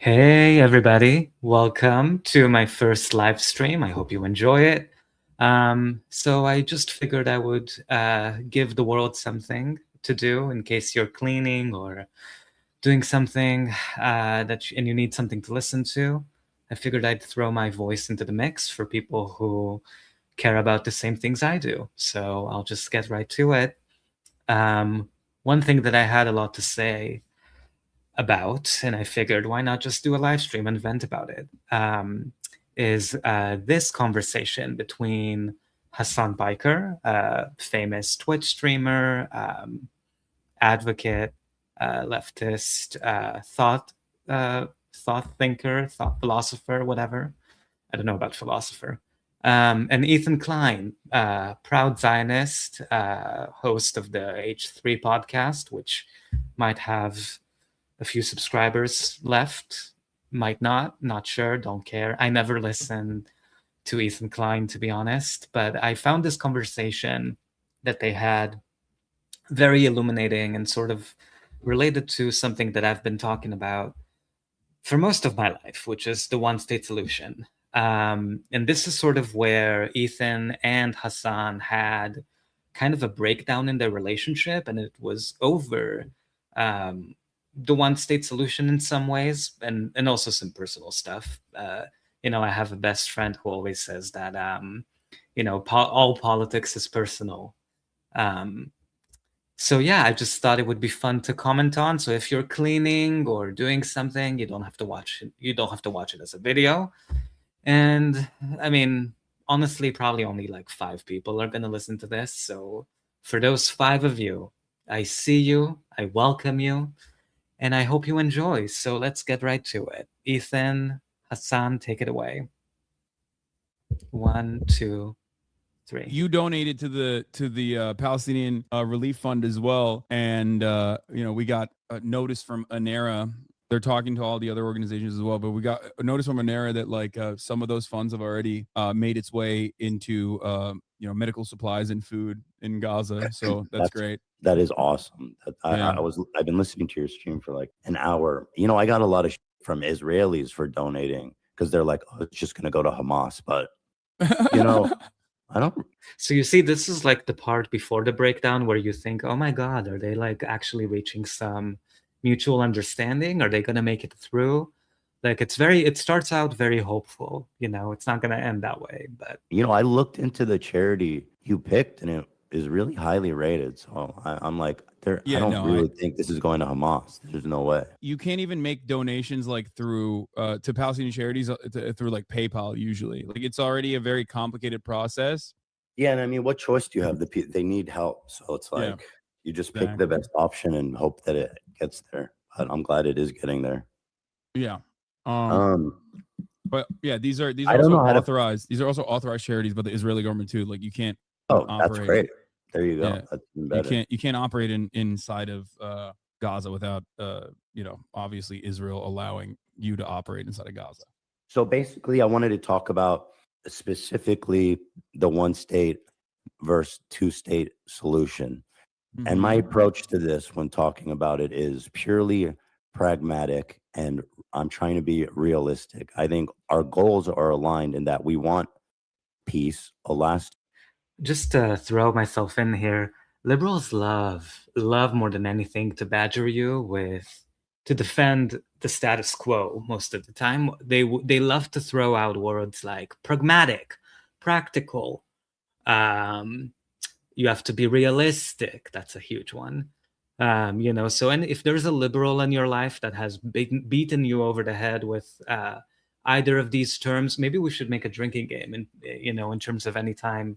Hey everybody, welcome to my first live stream. I hope you enjoy it. So I just figured I would give the world something to do in case you're cleaning or doing something and you need something to listen to. I figured I'd throw my voice into the mix for people who care about the same things I do. So I'll just get right to it. One thing that I had a lot to say about, and I figured why not just do a live stream and vent about it, is this conversation between Hasan Piker, a famous Twitch streamer, advocate, leftist, thought thinker, thought philosopher, whatever. I don't know about philosopher. And Ethan Klein, proud Zionist, host of the H3 podcast, which might have a few subscribers left, might not sure, don't care. I never listened to Ethan Klein, to be honest, but I found this conversation that they had very illuminating and sort of related to something that I've been talking about for most of my life, which is the one state solution. And this is sort of where Ethan and Hasan had kind of a breakdown in their relationship, and it was over the one state solution in some ways, and also some personal stuff. I have a best friend who always says that all politics is personal. So yeah, I just thought it would be fun to comment on. So if you're cleaning or doing something, you don't have to watch it. You don't have to watch it as a video. And I mean, honestly, probably only like 5 people are gonna listen to this. So for those 5 of you, I see you, I welcome you, and I hope you enjoy. So let's get right to it. Ethan, Hasan, take it away. 1, 2, 3. You donated to the Palestinian Relief Fund as well, and we got a notice from ANERA. They're talking to all the other organizations as well, but we got a notice from ANERA that some of those funds have already made its way into medical supplies and food in Gaza. So that's great. That is awesome. I've been listening to your stream for like an hour. I got a lot of from Israelis for donating because they're like, oh, it's just going to go to Hamas. But, I don't. So you see, this is like the part before the breakdown where you think, oh my God, are they like actually reaching some mutual understanding? Are they going to make it through? Like it starts out very hopeful, it's not going to end that way. But, I looked into the charity you picked and it is really highly rated. So I'm like, I don't really think this is going to Hamas. There's no way. You can't even make donations like through to Palestinian charities through like PayPal usually. Like it's already a very complicated process. Yeah, and I mean, what choice do you have? They need help, so it's like you just pick the best option and hope that it gets there. But I'm glad it is getting there. Yeah. But yeah, these are also authorized. These are also authorized charities by the Israeli government too. Like you can't. That's great. There you go. Yeah. That's even better. You can't operate inside of Gaza without obviously Israel allowing you to operate inside of Gaza. So basically, I wanted to talk about specifically the one state versus 2 state solution. Mm-hmm. And my approach to this when talking about it is purely pragmatic, and I'm trying to be realistic. I think our goals are aligned in that we want peace, a last. Just to throw myself in here, liberals love more than anything to badger you to defend the status quo most of the time. They love to throw out words like pragmatic, practical. You have to be realistic. That's a huge one. So and if there's a liberal in your life that has beaten you over the head with either of these terms, maybe we should make a drinking game in terms of any time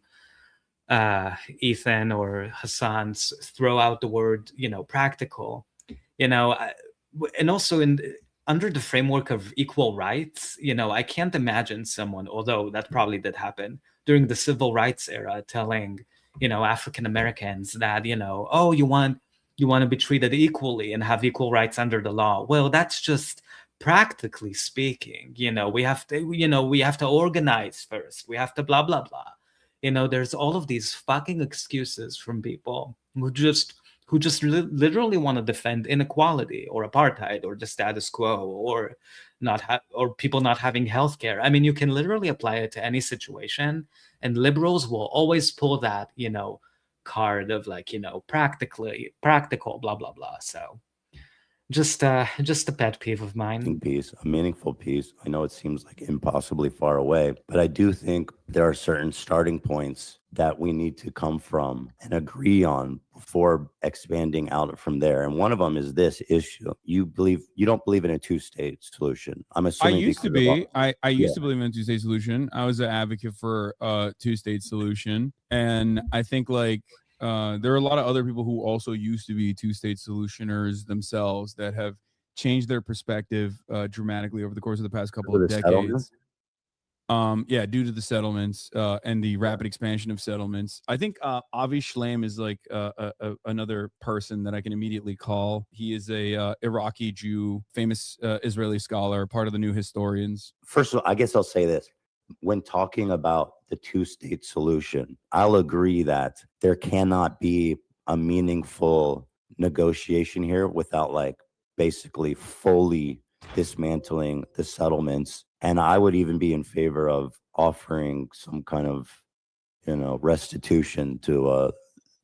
Ethan or Hasan throw out the word practical, and also under the framework of equal rights, I can't imagine someone, although that probably did happen during the civil rights era, telling African Americans that oh, you want to be treated equally and have equal rights under the law. Well, that's just practically speaking, we have to organize first, we have to blah blah blah. There's all of these fucking excuses from people who just who just literally want to defend inequality or apartheid or the status quo or or people not having healthcare. I mean, you can literally apply it to any situation, and liberals will always pull that, card of like, practical, blah blah blah. So just a pet peeve of mine. Piece, a meaningful piece. I know it seems like impossibly far away, but I do think there are certain starting points that we need to come from and agree on before expanding out from there. And one of them is this issue. You don't believe in a two-state solution. I'm I assuming used to because of be. I used to believe in a two-state solution. I was an advocate for a two-state solution, and I think like there are a lot of other people who also used to be two-state solutioners themselves that have changed their perspective dramatically over the course of the past couple of decades. Yeah, due to the settlements and the rapid expansion of settlements. I think Avi Shlaim is like another person that I can immediately call. He is a Iraqi Jew, famous Israeli scholar, part of the New Historians. First of all, I guess I'll say this. When talking about the two-state solution, I'll agree that there cannot be a meaningful negotiation here without like basically fully dismantling the settlements. And I would even be in favor of offering some kind of, restitution to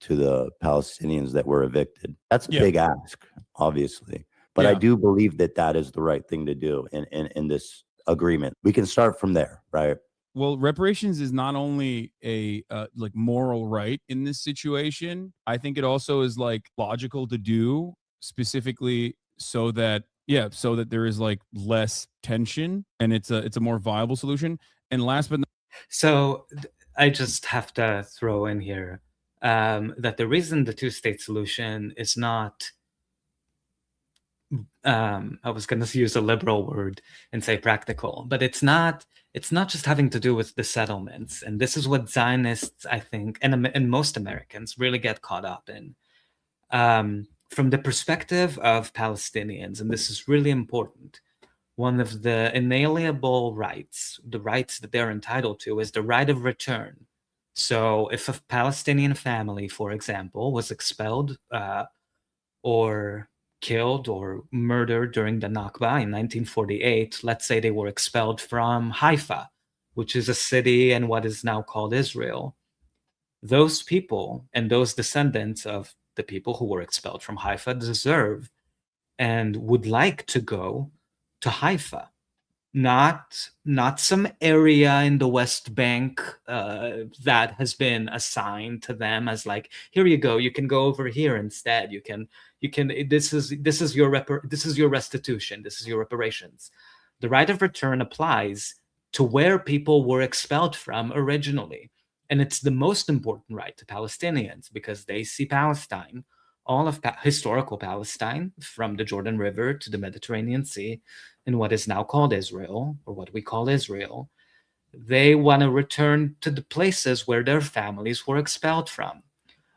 the Palestinians that were evicted. That's a big ask, obviously. But I do believe that is the right thing to do in this agreement. We can start from there, right? Well, reparations is not only a like moral right in this situation. I think it also is like logical to do, specifically so that there is like less tension and it's a more viable solution. And last but not so I just have to throw in here that the reason the two-state solution is not I was going to use a liberal word and say practical, but it's not just having to do with the settlements. And this is what Zionists, I think, and most Americans really get caught up in. From the perspective of Palestinians, and this is really important, one of the inalienable rights, the rights that they're entitled to, is the right of return. So if a Palestinian family, for example, was expelled or killed or murdered during the Nakba in 1948, let's say they were expelled from Haifa, which is a city in what is now called Israel, those people and those descendants of the people who were expelled from Haifa deserve and would like to go to Haifa, not some area in the West Bank that has been assigned to them as like, here you go, you can go over here instead. You can this is your restitution, this is your reparations. The right of return applies to where people were expelled from originally, and it's the most important right to Palestinians because they see Palestine, all of historical Palestine, from the Jordan River to the Mediterranean Sea, in what is now called Israel, or what we call Israel. They want to return to the places where their families were expelled from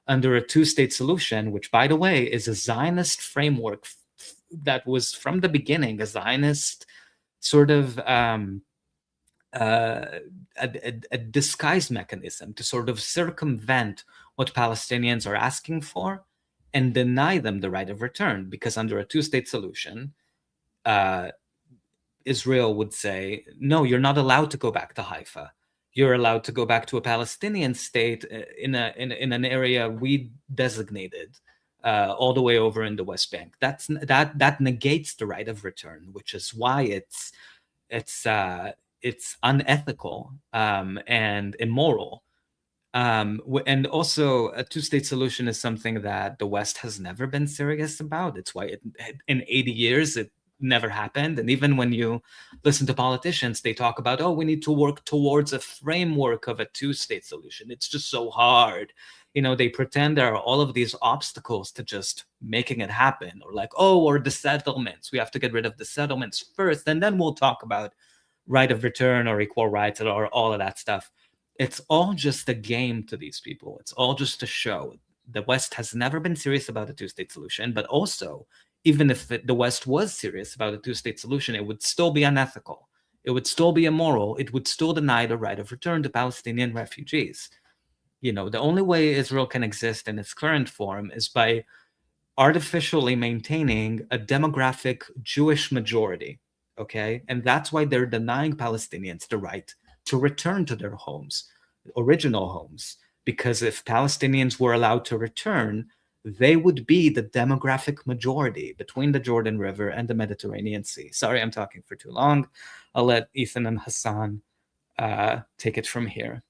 under a two-state solution, which, by the way, is a Zionist framework that was from the beginning a Zionist sort of a disguise mechanism to sort of circumvent what Palestinians are asking for and deny them the right of return, because under a two-state solution, Israel would say, no, you're not allowed to go back to Haifa. You're allowed to go back to a Palestinian state in an area we designated all the way over in the West Bank. That negates the right of return, which is why it's unethical and immoral. And also, a two-state solution is something that the West has never been serious about. It's why in 80 years it never happened. And even when you listen to politicians, they talk about, oh, we need to work towards a framework of a two-state solution. It's just so hard. They pretend there are all of these obstacles to just making it happen, or like, or the settlements. We have to get rid of the settlements first, and then we'll talk about right of return or equal rights or all of that stuff. It's all just a game to these people. It's all just a show. The West has never been serious about a two-state solution, but also, even if the West was serious about a two-state solution, it would still be unethical. It would still be immoral. It would still deny the right of return to Palestinian refugees. The only way Israel can exist in its current form is by artificially maintaining a demographic Jewish majority. Okay. And that's why they're denying Palestinians the right to return to their homes, original homes. Because if Palestinians were allowed to return, they would be the demographic majority between the Jordan River and the Mediterranean Sea. Sorry, I'm talking for too long. I'll let Ethan and Hasan take it from here.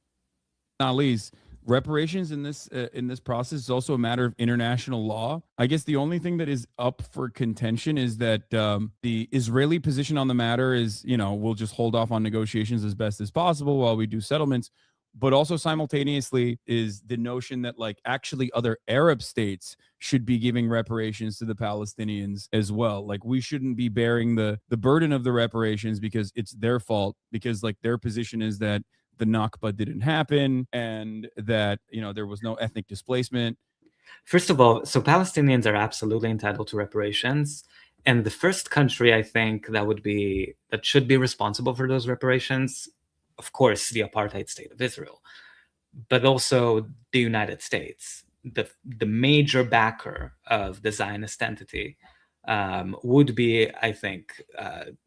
Not least, reparations in this process is also a matter of international law. I guess the only thing that is up for contention is that the Israeli position on the matter is, we'll just hold off on negotiations as best as possible while we do settlements. But also simultaneously is the notion that like actually other Arab states should be giving reparations to the Palestinians as well. Like we shouldn't be bearing the burden of the reparations because it's their fault, because like their position is that the Nakba didn't happen and that, there was no ethnic displacement. First of all, so Palestinians are absolutely entitled to reparations. And the first country I think that should be responsible for those reparations, of course, the apartheid state of Israel, but also the United States, the major backer of the Zionist entity, would be, I think,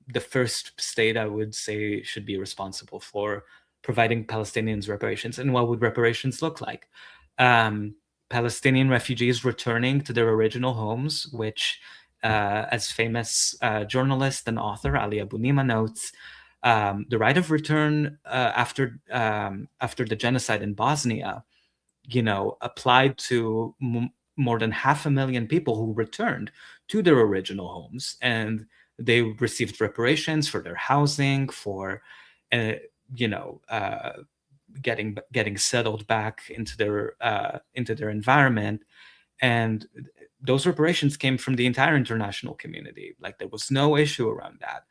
the first state I would say should be responsible for providing Palestinians reparations. And what would reparations look like? Palestinian refugees returning to their original homes, which, as famous journalist and author Ali Abu Nima notes, the right of return after the genocide in Bosnia, applied to more than 500,000 people who returned to their original homes, and they received reparations for their housing, for getting settled back into their environment. And those reparations came from the entire international community. Like there was no issue around that.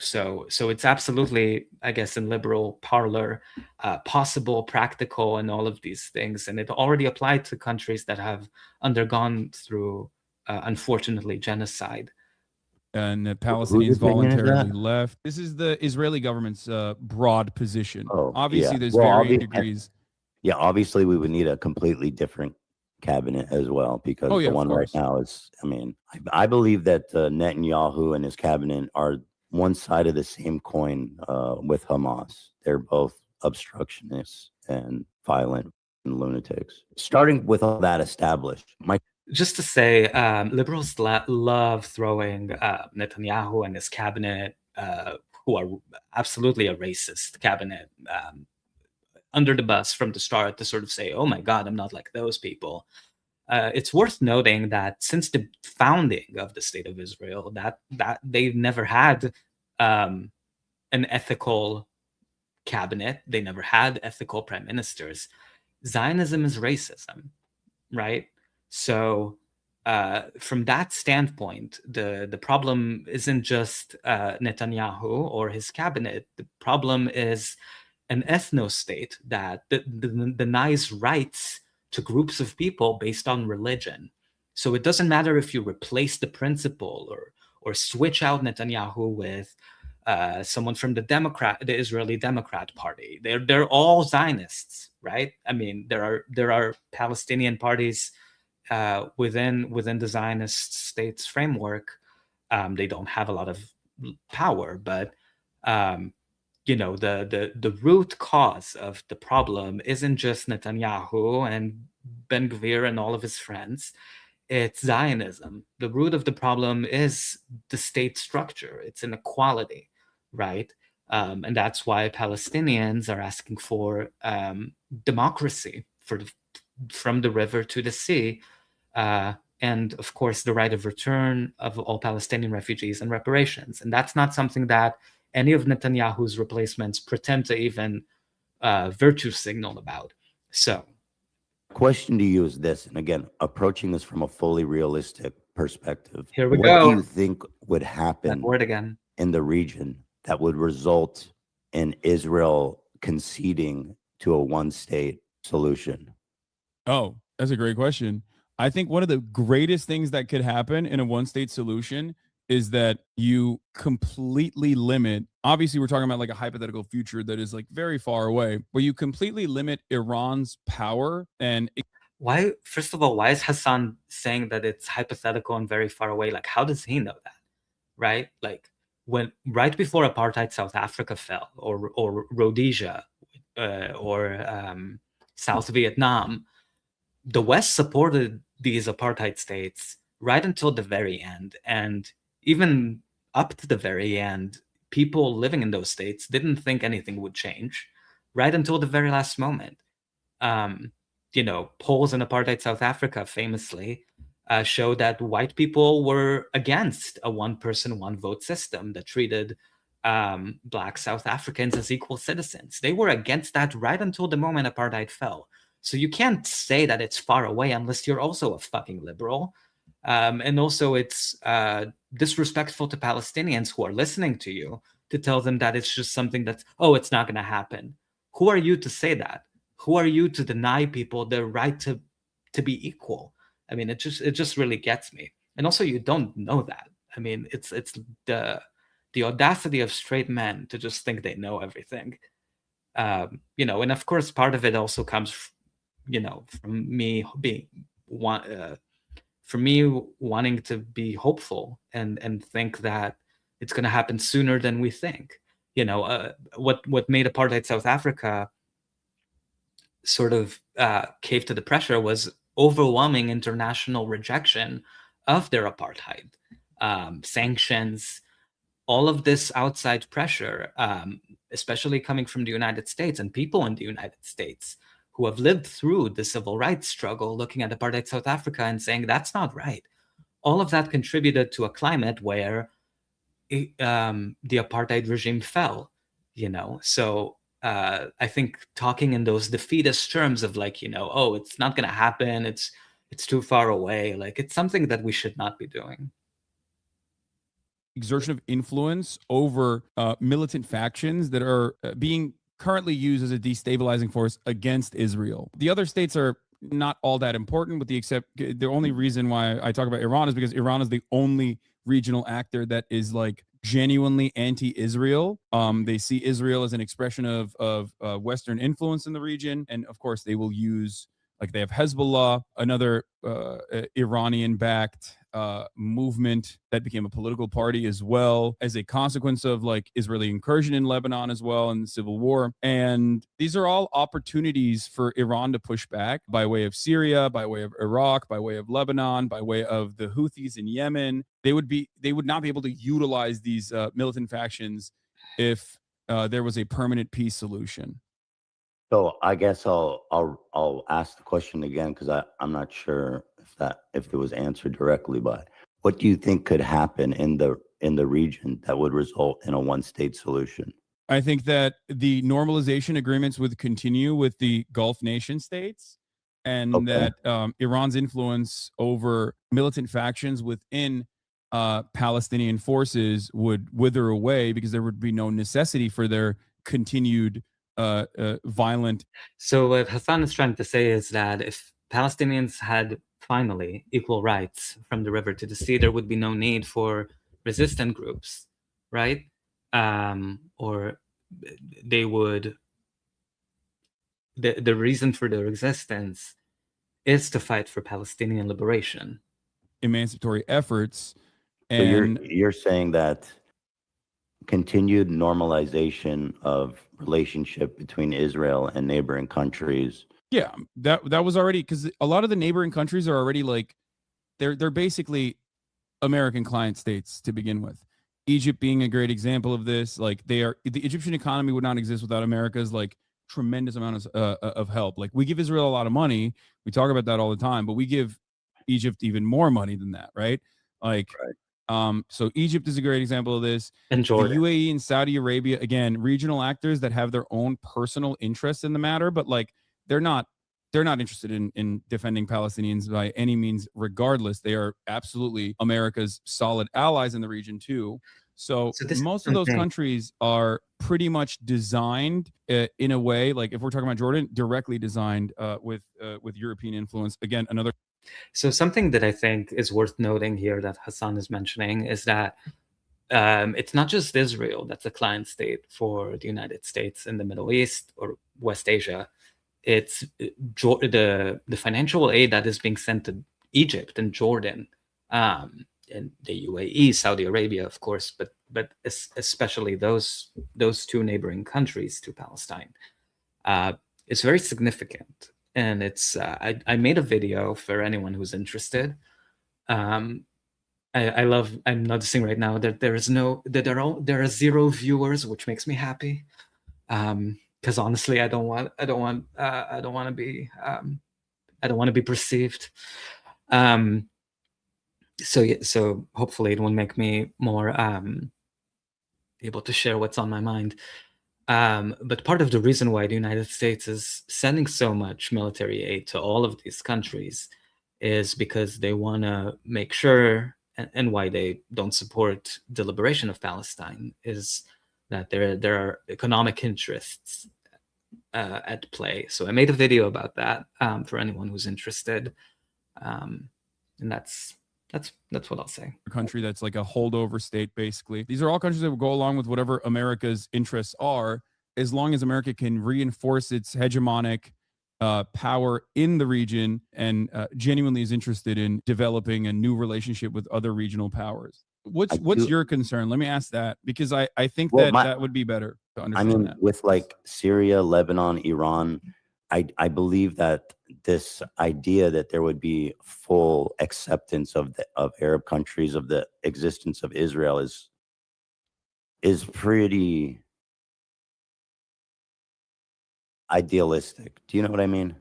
So it's absolutely, I guess, in liberal parlor, possible, practical, and all of these things. And it already applied to countries that have undergone through, unfortunately, genocide. And the Palestinians voluntarily left. This is the Israeli government's broad position. Obviously, there's varying degrees. Yeah, obviously, we would need a completely different cabinet as well, because the one right now is, I believe that Netanyahu and his cabinet are one side of the same coin with Hamas. They're both obstructionists and violent and lunatics. Starting with all that established, just to say, liberals love throwing Netanyahu and his cabinet, who are absolutely a racist cabinet, under the bus from the start to sort of say, oh my God, I'm not like those people. It's worth noting that since the founding of the State of Israel, that they've never had an ethical cabinet. They never had ethical prime ministers. Zionism is racism, right? So from that standpoint, the problem isn't just Netanyahu or his cabinet. The problem is an ethno-state that denies rights to groups of people based on religion. So it doesn't matter if you replace the principle or switch out Netanyahu with someone from the Israeli Democrat Party. They're all Zionists, right? There are Palestinian parties within the Zionist state's framework. They don't have a lot of power, but the root cause of the problem isn't just Netanyahu and Ben Gvir and all of his friends. It's Zionism. The root of the problem is the state structure. It's inequality, right? And that's why Palestinians are asking for democracy from the river to the sea. And of course, the right of return of all Palestinian refugees and reparations. And that's not something that any of Netanyahu's replacements pretend to even virtue signal about. So, question to you is this, and again, approaching this from a fully realistic perspective. Here we go. What do you think would happen in the region that would result in Israel conceding to a one-state solution? Oh, that's a great question. I think one of the greatest things that could happen in a one-state solution is that you completely limit, obviously we're talking about like a hypothetical future that is like very far away, but you completely limit Iran's power and why, first of all, why is Hasan saying that it's hypothetical and very far away? Like, how does he know that? Right? Like, when right before apartheid South Africa fell, or Rhodesia, or South Vietnam, the West supported these apartheid states right until the very end. And even up to the very end, people living in those states didn't think anything would change right until the very last moment. Polls in apartheid South Africa famously show that white people were against a one-person, one-vote system that treated Black South Africans as equal citizens. They were against that right until the moment apartheid fell. So you can't say that it's far away unless you're also a fucking liberal. And also, it's disrespectful to Palestinians who are listening to you to tell them that it's just something that's, oh, it's not going to happen. Who are you to say that? Who are you to deny people their right to be equal? I mean, it just really gets me. And also, you don't know that. I mean, it's the audacity of straight men to just think they know everything. And of course, part of it also comes, from me wanting to be hopeful and think that it's going to happen sooner than we think. What made apartheid South Africa sort of cave to the pressure was overwhelming international rejection of their apartheid, sanctions, all of this outside pressure, especially coming from the United States and people in the United States who have lived through the civil rights struggle, looking at apartheid South Africa and saying that's not right. All of that contributed to a climate where the apartheid regime fell. So I think talking in those defeatist terms of like, oh, it's not going to happen, it's too far away, like it's something that we should not be doing. Exertion of influence over militant factions that are being currently used as a destabilizing force against Israel. The other states are not all that important, with the only reason why I talk about Iran is because Iran is the only regional actor that is like genuinely anti-Israel. They see Israel as an expression of Western influence in the region, and of course they will use, like, they have Hezbollah, another Iranian-backed movement that became a political party as well, as a consequence of like Israeli incursion in Lebanon as well, and the civil war. And these are all opportunities for Iran to push back by way of Syria, by way of Iraq, by way of Lebanon, by way of the Houthis in Yemen. They would not be able to utilize these militant factions if there was a permanent peace solution. So I guess I'll ask the question again, because I'm not sure if it was answered directly. But what do you think could happen in the region that would result in a one-state solution? I think that the normalization agreements would continue with the Gulf nation states, and that Iran's influence over militant factions within Palestinian forces would wither away, because there would be no necessity for their continued violent. So what Hassan is trying to say is that if Palestinians had finally equal rights from the river to the sea, there would be no need for resistant groups, right? Or they would, the reason for their existence is to fight for Palestinian liberation. Emancipatory efforts. And so you're saying that continued normalization of relationship between Israel and neighboring countries. Yeah, that was already, because a lot of the neighboring countries are already like, they're basically American client states to begin with. Egypt being a great example of this. Like, the Egyptian economy would not exist without America's like tremendous amount of help. Like, we give Israel a lot of money. We talk about that all the time, but we give Egypt even more money than that, right? Like, right. So Egypt is a great example of this. And Jordan. The UAE and Saudi Arabia, again, regional actors that have their own personal interests in the matter, but like they're not interested in defending Palestinians by any means. Regardless, they are absolutely America's solid allies in the region too. So most of those countries are pretty much designed in a way, like if we're talking about Jordan, directly designed with European influence. Again, another. So something that I think is worth noting here that Hasan is mentioning is that it's not just Israel that's a client state for the United States in the Middle East or West Asia. it's the financial aid that is being sent to Egypt and Jordan, and the UAE, Saudi Arabia, of course, but especially those two neighboring countries to Palestine, is very significant. And it's I made a video for anyone who's interested. I'm noticing right now that there are 0 viewers, which makes me happy. Because honestly, I don't want to be perceived. So hopefully it will make me more able to share what's on my mind. But part of the reason why the United States is sending so much military aid to all of these countries is because they want to make sure, and why they don't support the liberation of Palestine is that there are economic interests at play. So I made a video about that for anyone who's interested, and that's what I'll say. A country that's like a holdover state, basically. These are all countries that will go along with whatever America's interests are, as long as America can reinforce its hegemonic power in the region and genuinely is interested in developing a new relationship with other regional powers. What's your concern? Let me ask that, because I think that would be better to understand that. With like Syria, Lebanon, Iran, I believe that this idea that there would be full acceptance of Arab countries of the existence of Israel is pretty idealistic. Do you know what I mean?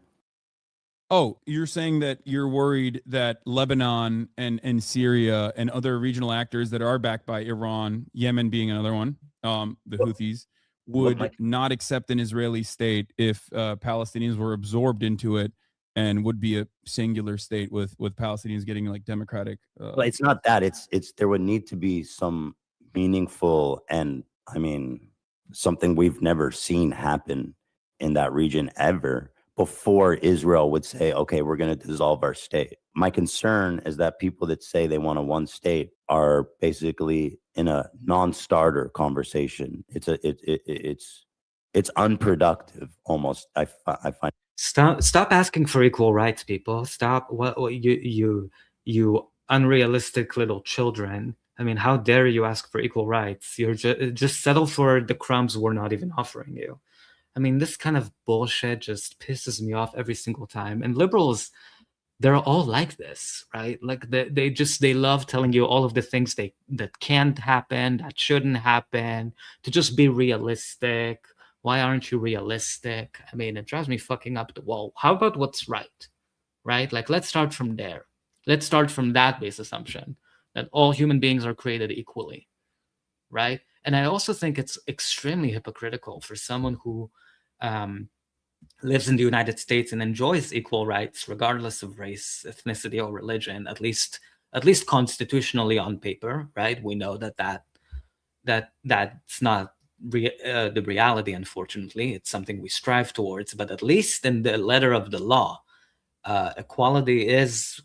Oh, you're saying that you're worried that Lebanon and Syria and other regional actors that are backed by Iran, Yemen being another one, the Houthis, would not accept an Israeli state if Palestinians were absorbed into it, and would be a singular state with Palestinians getting like democratic. Well, it's not that. It's there would need to be some meaningful, and I mean something we've never seen happen in that region ever, before Israel would say, okay, we're going to dissolve our state. My concern is that people that say they want a one state are basically in a non-starter conversation. It's unproductive almost. I find. Stop asking for equal rights, people. Stop. What you unrealistic little children. I mean, how dare you ask for equal rights? You're just settle for the crumbs we're not even offering you. I mean, this kind of bullshit just pisses me off every single time. And liberals, they're all like this, right? Like they love telling you all of the things that can't happen, that shouldn't happen, to just be realistic. Why aren't you realistic? I mean, it drives me fucking up the wall. How about what's right? Right? Like, let's start from there. Let's start from that base assumption that all human beings are created equally, right? And I also think it's extremely hypocritical for someone who lives in the United States and enjoys equal rights, regardless of race, ethnicity, or religion, at least constitutionally on paper, right? We know that's not the reality, unfortunately. It's something we strive towards, but at least in the letter of the law, equality is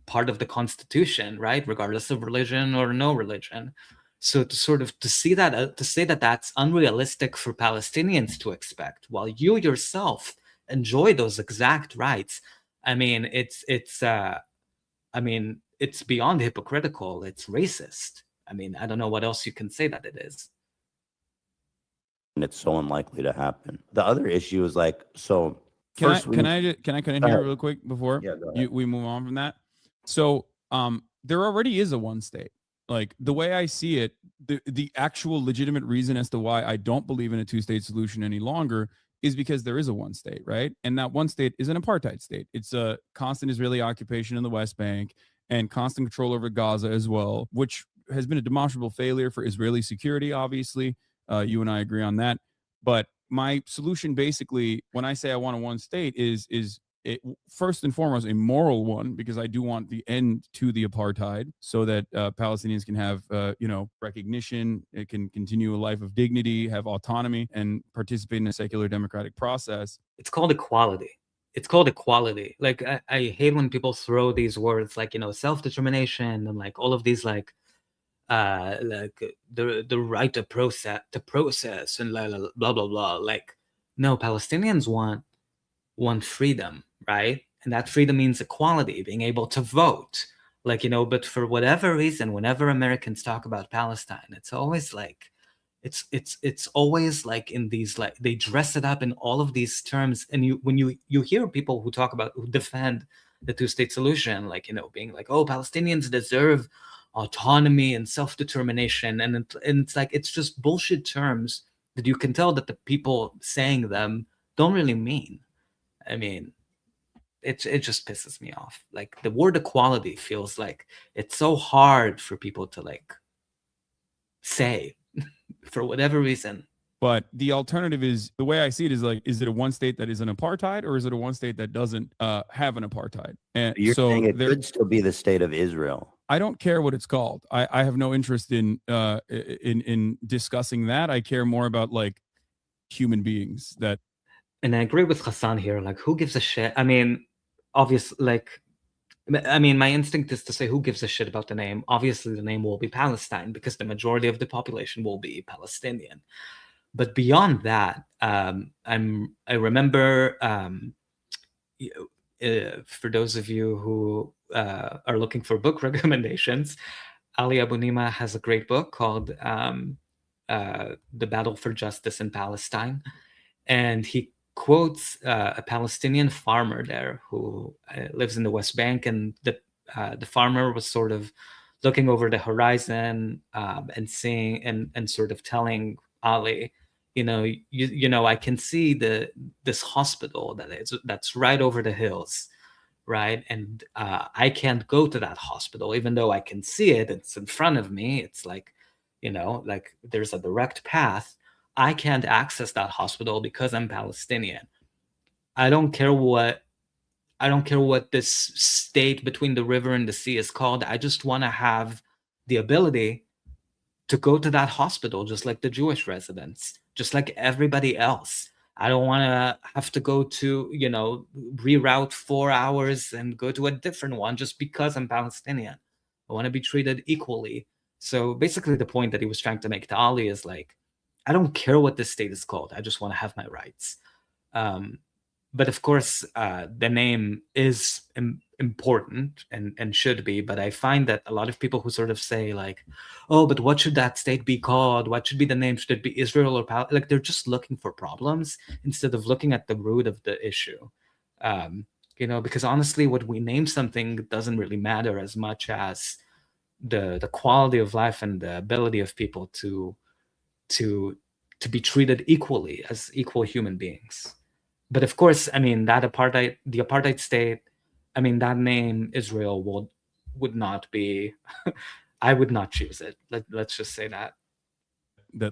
part of the Constitution, right? Regardless of religion or no religion. So to say that that's unrealistic for Palestinians to expect, while you yourself enjoy those exact rights, I mean, it's beyond hypocritical. It's racist. I mean, I don't know what else you can say that it is. And it's so unlikely to happen. The other issue is like, so can I cut in here real quick before we move on from that? So there already is a one state. Like, the way I see it, the actual legitimate reason as to why I don't believe in a two-state solution any longer is because there is a one state, right? And that one state is an apartheid state. It's a constant Israeli occupation in the West Bank and constant control over Gaza as well, which has been a demonstrable failure for Israeli security, obviously. You and I agree on that. But my solution, basically, when I say I want a one state, is it, first and foremost, a moral one, because I do want the end to the apartheid so that Palestinians can have, recognition. It can continue a life of dignity, have autonomy, and participate in a secular democratic process. It's called equality. It's called equality. Like, I hate when people throw these words like, self-determination and like all of these like the right to process and blah blah blah. Like, no, Palestinians want want freedom, right? And that freedom means equality, being able to vote. Like, but for whatever reason, whenever Americans talk about Palestine, it's always like, it's always like in these, like, they dress it up in all of these terms. And when you hear people who defend the two-state solution, like, being like, oh, Palestinians deserve autonomy and self-determination, and it's like, it's just bullshit terms that you can tell that the people saying them don't really mean. I mean, it just pisses me off. Like, the word equality feels like it's so hard for people to, like, say for whatever reason. But the alternative is, the way I see it is like, is it a one state that is an apartheid, or is it a one state that doesn't have an apartheid? And You're so saying it could still be the state of Israel. I don't care what it's called. I have no interest in discussing that. I care more about like human beings that. And I agree with Hasan here. Like, who gives a shit? I mean, obviously, like, I mean, my instinct is to say, who gives a shit about the name? Obviously, the name will be Palestine because the majority of the population will be Palestinian. But beyond that, I remember, for those of you who are looking for book recommendations, Ali Abunimah has a great book called The Battle for Justice in Palestine. And he quotes a Palestinian farmer there who lives in the West Bank, and the farmer was sort of looking over the horizon and seeing and sort of telling Ali, I can see this hospital that's right over the hills, right? And I can't go to that hospital, even though I can see it. It's in front of me. It's like, like there's a direct path. I can't access that hospital because I'm Palestinian. I don't care what this state between the river and the sea is called. I just want to have the ability to go to that hospital, just like the Jewish residents, just like everybody else. I don't want to have to go to, reroute 4 hours and go to a different one just because I'm Palestinian. I want to be treated equally. So basically the point that he was trying to make to Ali is like, I don't care what this state is called. I just want to have my rights. But of course, the name is important and should be. But I find that a lot of people who sort of say like, oh, but what should that state be called? What should be the name? Should it be Israel or Palestine? Like, they're just looking for problems instead of looking at the root of the issue. Because honestly, what we name something doesn't really matter as much as the quality of life and the ability of people to be treated equally as equal human beings. But of course, I mean, the apartheid state, I mean, that name Israel would not be, I would not choose it. Let's just say that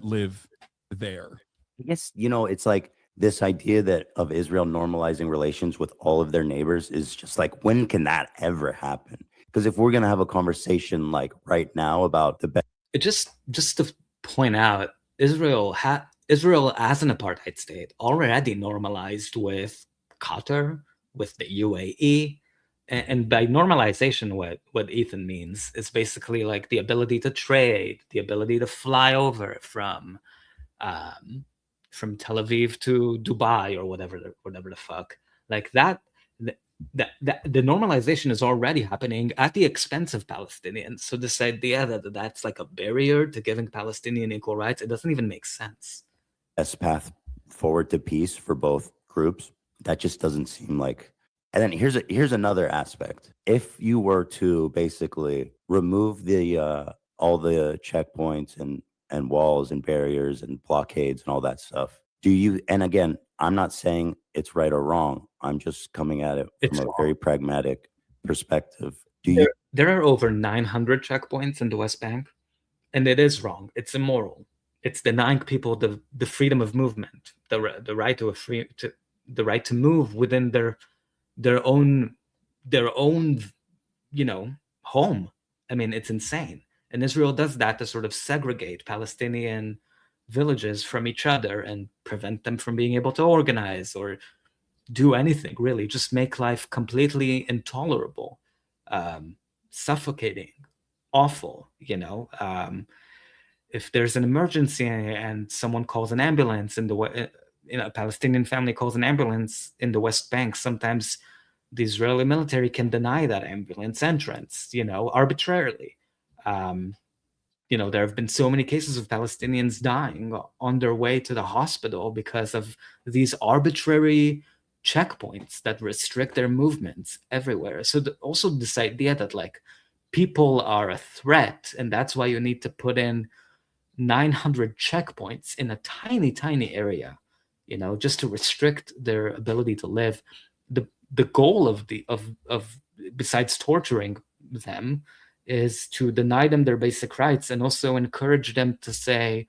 live there. I guess, it's like this idea that of Israel normalizing relations with all of their neighbors is just like, when can that ever happen? Because if we're going to have a conversation like right now about just to point out, Israel as an apartheid state already normalized with Qatar, with the UAE, and by normalization, what Ethan means is basically like the ability to trade, the ability to fly over from Tel Aviv to Dubai or whatever the fuck, like that. The normalization is already happening at the expense of Palestinians. So this idea that that's like a barrier to giving Palestinian equal rights, it doesn't even make sense. best path forward to peace for both groups, that just doesn't seem like. And then here's another aspect. If you were to basically remove the all the checkpoints and walls and barriers and blockades and all that stuff, and again, I'm not saying it's right or wrong. I'm just coming at it from a very pragmatic perspective. There are over 900 checkpoints in the West Bank, and it is wrong. It's immoral. It's denying people the freedom of movement, the right the right to move within their own home. I mean, it's insane. And Israel does that to sort of segregate Palestinian villages from each other and prevent them from being able to organize or do anything, really. Just make life completely intolerable, suffocating, awful. If there's an emergency and someone calls an ambulance in a Palestinian family calls an ambulance in the West Bank, sometimes the Israeli military can deny that ambulance entrance, arbitrarily. There have been so many cases of Palestinians dying on their way to the hospital because of these arbitrary checkpoints that restrict their movements everywhere. So also this idea that like people are a threat, and that's why you need to put in 900 checkpoints in a tiny, tiny area, just to restrict their ability to live. The goal of besides torturing them is to deny them their basic rights and also encourage them to say,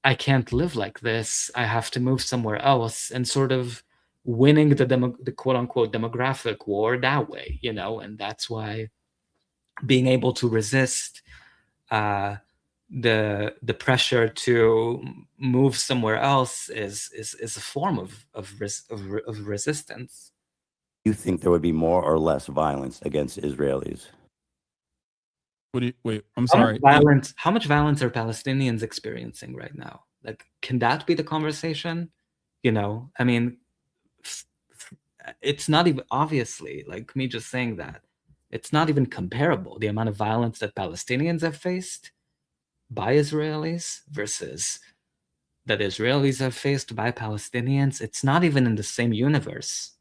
I can't live like this. I have to move somewhere else, and sort of winning the quote unquote demographic war that way, and that's why being able to resist the pressure to move somewhere else is a form of resistance. You think there would be more or less violence against Israelis? Wait, I'm sorry. How much violence are Palestinians experiencing right now? Like, can that be the conversation? I mean, it's not even, obviously, like me just saying that, it's not even comparable. The amount of violence that Palestinians have faced by Israelis versus that Israelis have faced by Palestinians, it's not even in the same universe.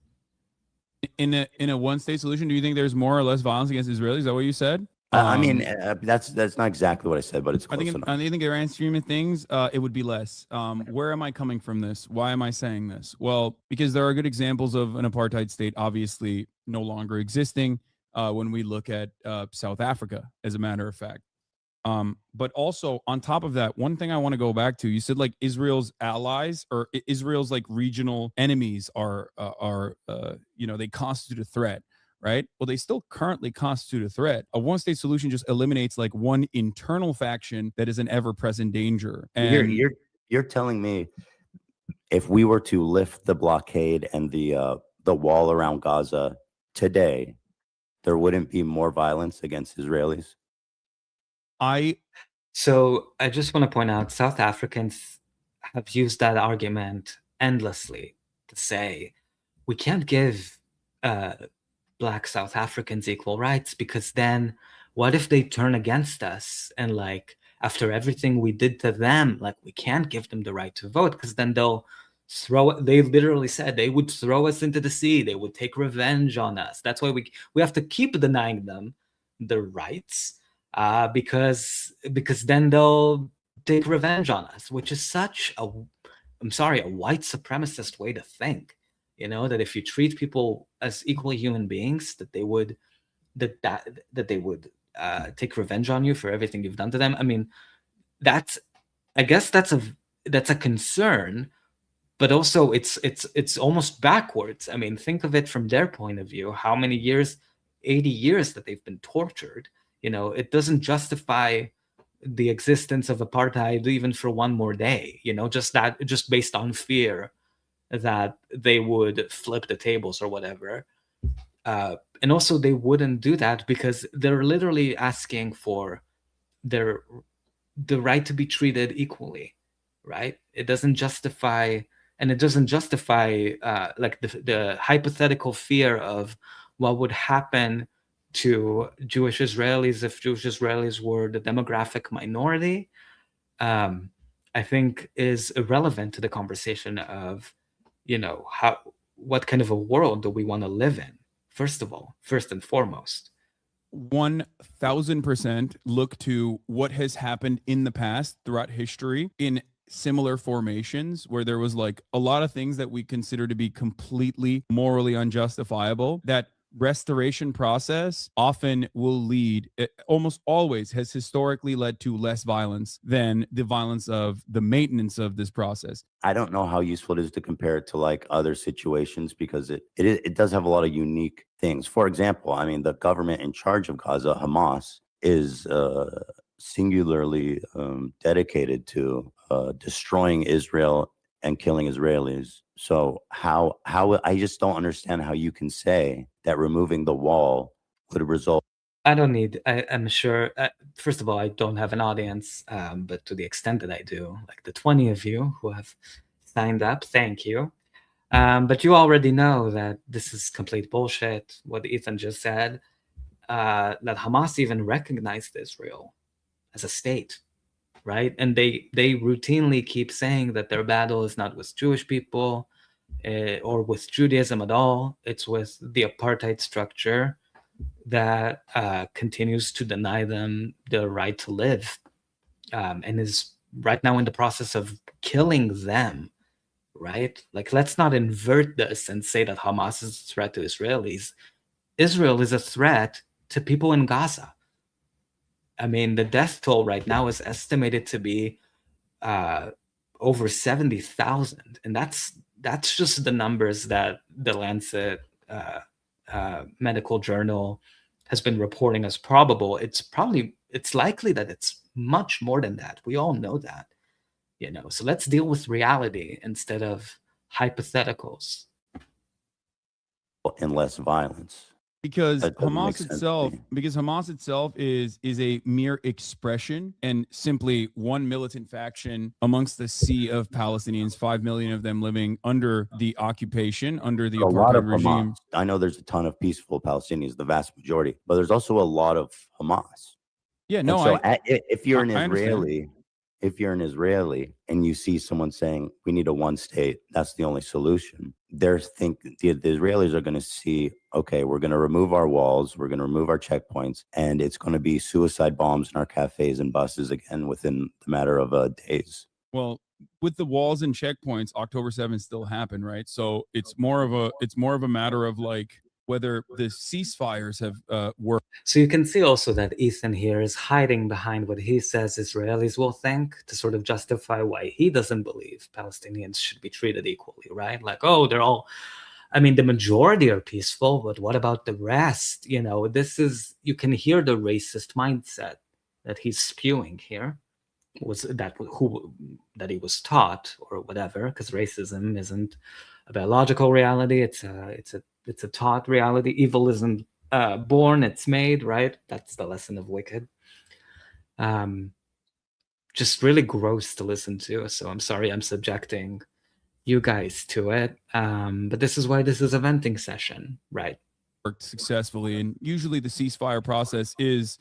In a one-state solution, do you think there's more or less violence against Israelis? Is that what you said? I mean, that's not exactly what I said, but it's close enough. I think in the grand scheme of things, it would be less. Where am I coming from this? Why am I saying this? Well, because there are good examples of an apartheid state obviously no longer existing when we look at South Africa, as a matter of fact. But also on top of that, one thing I want to go back to, you said like Israel's allies or Israel's like regional enemies are they constitute a threat, right? Well, they still currently constitute a threat. A one-state solution just eliminates like one internal faction that is an ever-present danger. And you're telling me if we were to lift the blockade and the wall around Gaza today, there wouldn't be more violence against Israelis? So I just want to point out, South Africans have used that argument endlessly to say we can't give Black South Africans equal rights, because then what if they turn against us, and like after everything we did to them, like we can't give them the right to vote, because then they literally said they would throw us into the sea, they would take revenge on us. That's why we have to keep denying them the rights, because then they'll take revenge on us, which is such a white supremacist way to think. That if you treat people as equally human beings, that they would take revenge on you for everything you've done to them. I mean, I guess that's a concern, but also it's almost backwards. I mean, think of it from their point of view. How many years? 80 years that they've been tortured. It doesn't justify the existence of apartheid even for one more day. Just based on fear that they would flip the tables or whatever. And also they wouldn't do that because they're literally asking for the right to be treated equally, right? It doesn't justify like the hypothetical fear of what would happen to Jewish Israelis if Jewish Israelis were the demographic minority, I think is irrelevant to the conversation of, what kind of a world do we want to live in? First and foremost. 1000% look to what has happened in the past throughout history in similar formations where there was like a lot of things that we consider to be completely morally unjustifiable. That restoration process often will lead, it almost always has historically led to less violence than the violence of the maintenance of this process. I don't know how useful it is to compare it to like other situations because it does have a lot of unique things. For example, I mean, the government in charge of Gaza, Hamas, is singularly dedicated to destroying Israel and killing Israelis. So how I just don't understand how you can say that removing the wall would result. I'm sure, first of all, I don't have an audience, but to the extent that I do, like the 20 of you who have signed up. Thank you. But you already know that this is complete bullshit, what Ethan just said, that Hamas even recognized Israel as a state, right? And they routinely keep saying that their battle is not with Jewish people or with Judaism at all. It's with the apartheid structure that continues to deny them the right to live and is right now in the process of killing them, right? Like, let's not invert this and say that Hamas is a threat to Israelis. Israel is a threat to people in Gaza. I mean, the death toll right now is estimated to be over 70,000, and that's just the numbers that the Lancet medical journal has been reporting as probable. It's likely that it's much more than that. We all know that, so let's deal with reality instead of hypotheticals and less violence. Because That doesn't make Hamas sense to itself, me. because Hamas itself is a mere expression and simply one militant faction amongst the sea of Palestinians, 5 million of them living under the occupation, under the A lot of apartheid regime. Hamas. I know there's a ton of peaceful Palestinians, the vast majority, but there's also a lot of Hamas. Yeah, And no, so if you're an I understand. Israeli, if you're an Israeli and you see someone saying we need a one state, that's the only solution. The Israelis are going to see, okay, we're going to remove our walls, we're going to remove our checkpoints, and it's going to be suicide bombs in our cafes and buses again within the matter of days. Well, with the walls and checkpoints, October 7th still happened, right? So it's more of a matter of like whether the ceasefires have worked. So you can see also that Ethan here is hiding behind what he says Israelis will think to sort of justify why he doesn't believe Palestinians should be treated equally, right? Like, oh, the majority are peaceful, but what about the rest? You can hear the racist mindset that he's spewing here. That he was taught or whatever, because racism isn't a biological reality. It's a taught reality. Evil isn't born, it's made, right? That's the lesson of Wicked. Just really gross to listen to. So I'm sorry I'm subjecting you guys to it. But this is why this is a venting session, right? Worked successfully, and usually the ceasefire process is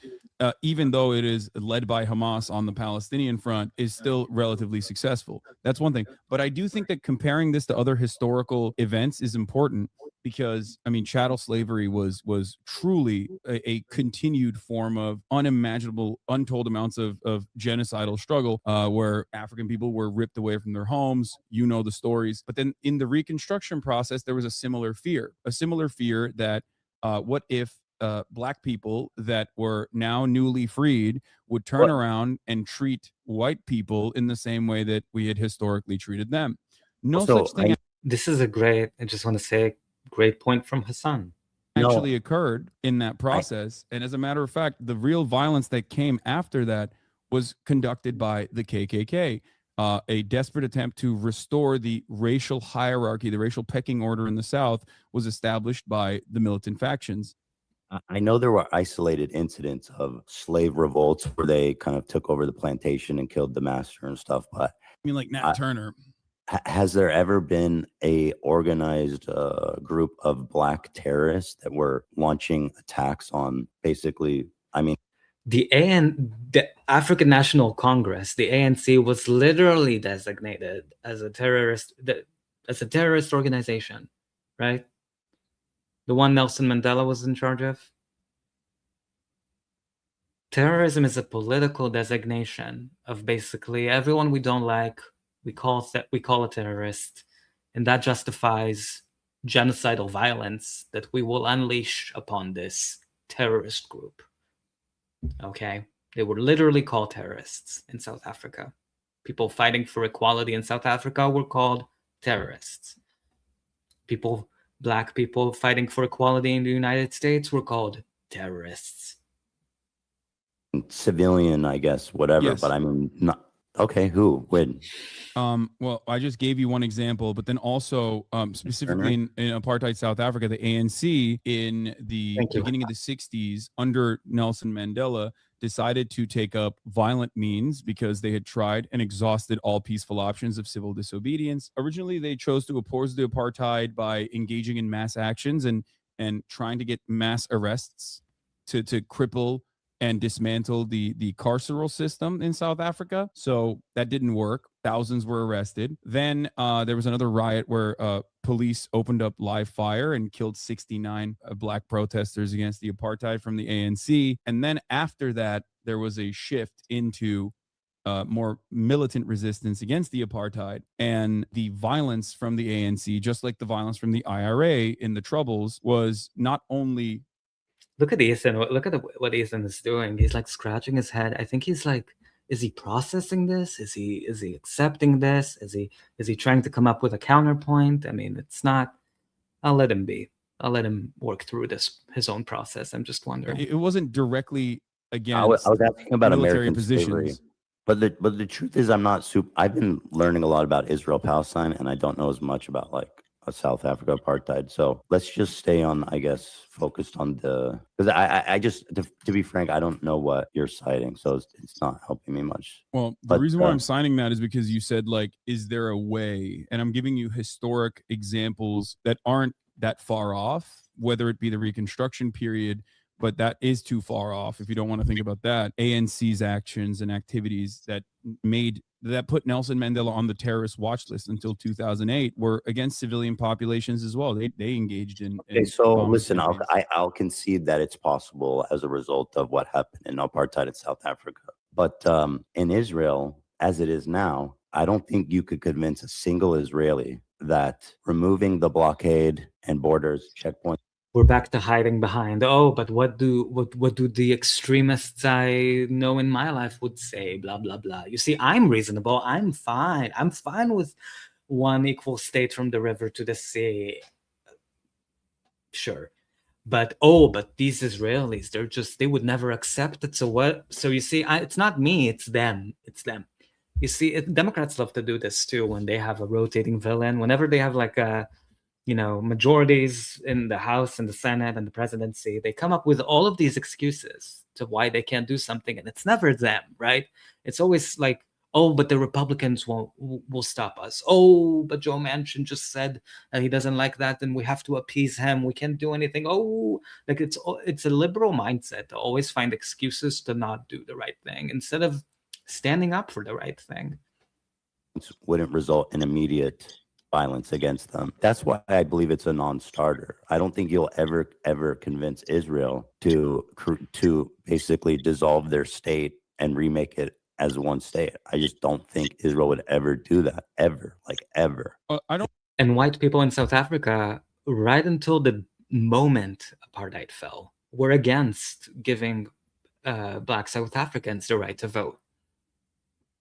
even though it is led by Hamas on the Palestinian front, is still relatively successful. That's one thing. But I do think that comparing this to other historical events is important because, I mean, chattel slavery was truly a continued form of unimaginable, untold amounts of genocidal struggle where African people were ripped away from their homes. You know the stories. But then in the Reconstruction process, there was a similar fear that what if Black people that were now newly freed would turn around and treat white people in the same way that we had historically treated them. No such thing This is I just want to say, great point from Hasan. Actually occurred in that process. And as a matter of fact, the real violence that came after that was conducted by the KKK. A desperate attempt to restore the racial hierarchy, the racial pecking order in the South was established by the militant factions. I know there were isolated incidents of slave revolts where they kind of took over the plantation and killed the master and stuff. But I mean, like Nat Turner. Has there ever been a organized group of Black terrorists that were launching attacks on basically, the African National Congress, the ANC, was literally designated as a terrorist organization, right? The one Nelson Mandela was in charge of. Terrorism is a political designation of basically everyone we don't like. We call a terrorist, and that justifies genocidal violence that we will unleash upon this terrorist group. Okay, they were literally called terrorists in South Africa. People fighting for equality in South Africa were called terrorists. Black people fighting for equality in the United States were called terrorists. Civilian, I guess, whatever. Yes. But I mean, not okay. Who? When? Well, I just gave you one example, but then also specifically in apartheid South Africa, the ANC in the beginning of the 60s under Nelson Mandela decided to take up violent means because they had tried and exhausted all peaceful options of civil disobedience. Originally, they chose to oppose the apartheid by engaging in mass actions and trying to get mass arrests to cripple and dismantle the carceral system in South Africa. So that didn't work. Thousands were arrested. Then there was another riot where police opened up live fire and killed 69 black protesters against the apartheid from the ANC. And then after that, there was a shift into more militant resistance against the apartheid, and the violence from the ANC, just like the violence from the IRA in the Troubles, was not only. Look at Ethan. Look at what Ethan is doing. He's like scratching his head. I think he's like, is he processing this? Is he accepting this? Is he trying to come up with a counterpoint? I mean, it's not. I'll let him be. I'll let him work through his own process. I'm just wondering. It wasn't directly against. I was asking about military American positions. slavery. But the truth is, I'm not super. I've been learning a lot about Israel Palestine, and I don't know as much about like a South Africa apartheid. So let's just stay on, I guess, focused on because I just to be frank, I don't know what you're citing, so it's not helping me much. Well, the reason why I'm signing that is because you said, like, is there a way? And I'm giving you historic examples that aren't that far off, whether it be the Reconstruction period, but that is too far off if you don't want to think about that. ANC's actions and activities that put Nelson Mandela on the terrorist watch list until 2008 were against civilian populations as well. They engaged in. Okay, so listen, I'll concede that it's possible as a result of what happened in apartheid in South Africa. But in Israel, as it is now, I don't think you could convince a single Israeli that removing the blockade and borders checkpoints. We're back to hiding behind, but what do the extremists I know in my life would say, blah, blah, blah. You see, I'm reasonable. I'm fine. I'm fine with one equal state from the river to the sea. Sure. But these Israelis, they would never accept it. So what? So you see, it's not me, it's them. It's them. You see, Democrats love to do this too when they have a rotating villain. Whenever they have like majorities in the House and the Senate and the presidency, they come up with all of these excuses to why they can't do something, and it's never them, right? It's always like, but the Republicans will stop us. But Joe Manchin just said that he doesn't like that, and we have to appease him. We can't do anything. Like it's a liberal mindset to always find excuses to not do the right thing instead of standing up for the right thing. Wouldn't result in immediate violence against them. That's why I believe it's a non-starter. I don't think you'll ever convince Israel to basically dissolve their state and remake it as one state. I just don't think Israel would ever do that, ever. I don't. And white people in South Africa, right until the moment apartheid fell, were against giving Black South Africans the right to vote.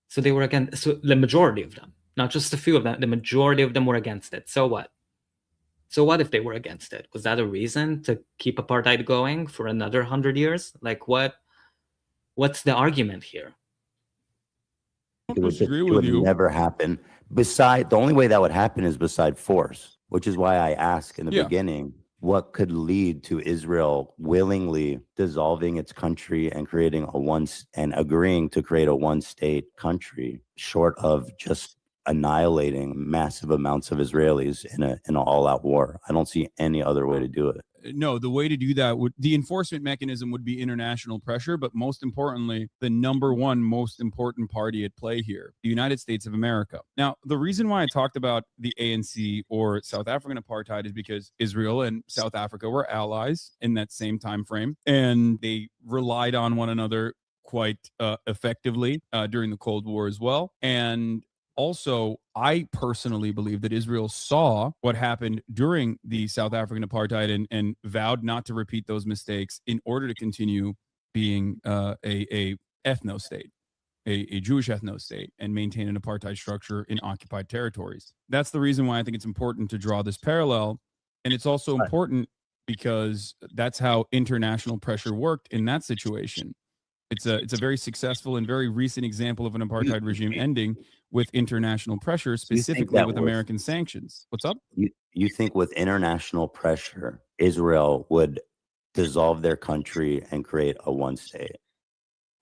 So they were against. So the majority of them. Not just a few of them, the majority of them were against it. So what? So what if they were against it? Was that a reason to keep apartheid going for another 100 years? Like what's the argument here? It would never happen. The only way that would happen is beside force, which is why I asked in the beginning, what could lead to Israel willingly dissolving its country and agreeing to create a one-state country, short of just annihilating massive amounts of Israelis in an all-out war. I don't see any other way to do it. No, the way to do that the enforcement mechanism would be international pressure, but most importantly, the number one most important party at play here, the United States of America. Now, the reason why I talked about the ANC or South African apartheid is because Israel and South Africa were allies in that same time frame, and they relied on one another quite effectively during the Cold War as well. And also, I personally believe that Israel saw what happened during the South African apartheid and vowed not to repeat those mistakes in order to continue being a ethno state, a Jewish ethno state, and maintain an apartheid structure in occupied territories. That's the reason why I think it's important to draw this parallel. And it's also important because that's how international pressure worked in that situation. It's a very successful and very recent example of an apartheid regime ending with international pressure, specifically with American sanctions. What's up? You think with international pressure, Israel would dissolve their country and create a one state?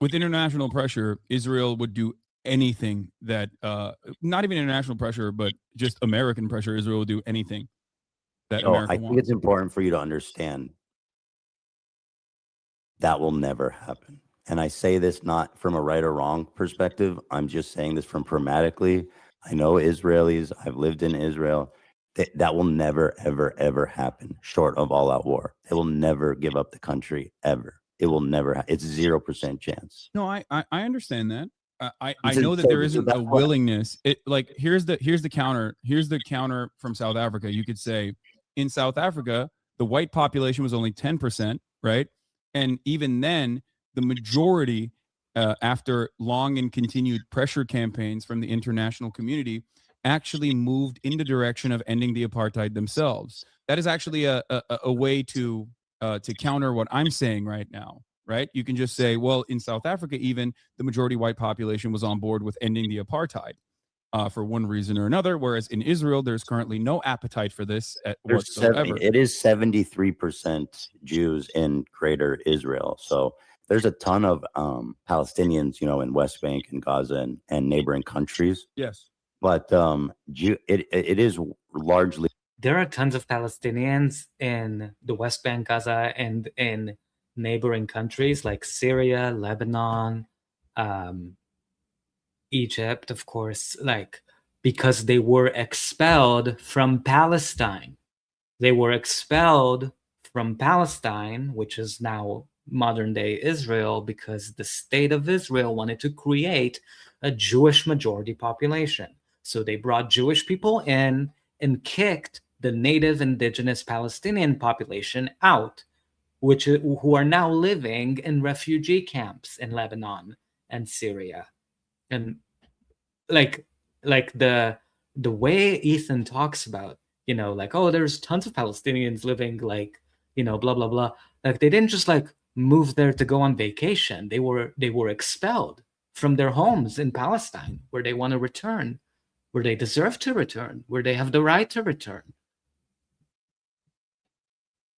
with international pressure, Israel would do anything that, not even international pressure, but just American pressure. Israel would do anything that So America I think wants. it's important for you to understand that will never happen. And I say this not from a right or wrong perspective. I'm just saying this from pragmatically. I know Israelis. I've lived in Israel. That will never, ever, ever happen short of all-out war. They will never give up the country, ever. It will never. It's 0% chance. No, I understand that. I So- know that so there isn't that's a why- willingness. It like here's the counter. Here's the counter from South Africa. You could say in South Africa, the white population was only 10%, right? And even then, the majority, after long and continued pressure campaigns from the international community, actually moved in the direction of ending the apartheid themselves. That is actually a way to counter what I'm saying right now. Right? You can just say, well, in South Africa, even the majority white population was on board with ending the apartheid for one reason or another. Whereas in Israel, there's currently no appetite for this whatsoever. It is 73% Jews in Greater Israel. So there's a ton of Palestinians, in West Bank and Gaza and neighboring countries. Yes. But it is largely. There are tons of Palestinians in the West Bank, Gaza, and in neighboring countries like Syria, Lebanon, Egypt, of course, because they were expelled from Palestine. They were expelled from Palestine, which is now modern day Israel, because the state of Israel wanted to create a Jewish majority population. So they brought Jewish people in and kicked the native indigenous Palestinian population out, who are now living in refugee camps in Lebanon and Syria. And like the way Ethan talks about, oh, there's tons of Palestinians living blah blah blah. Like they didn't just move there to go on vacation. They were expelled from their homes in Palestine, where they want to return, where they deserve to return, where they have the right to return.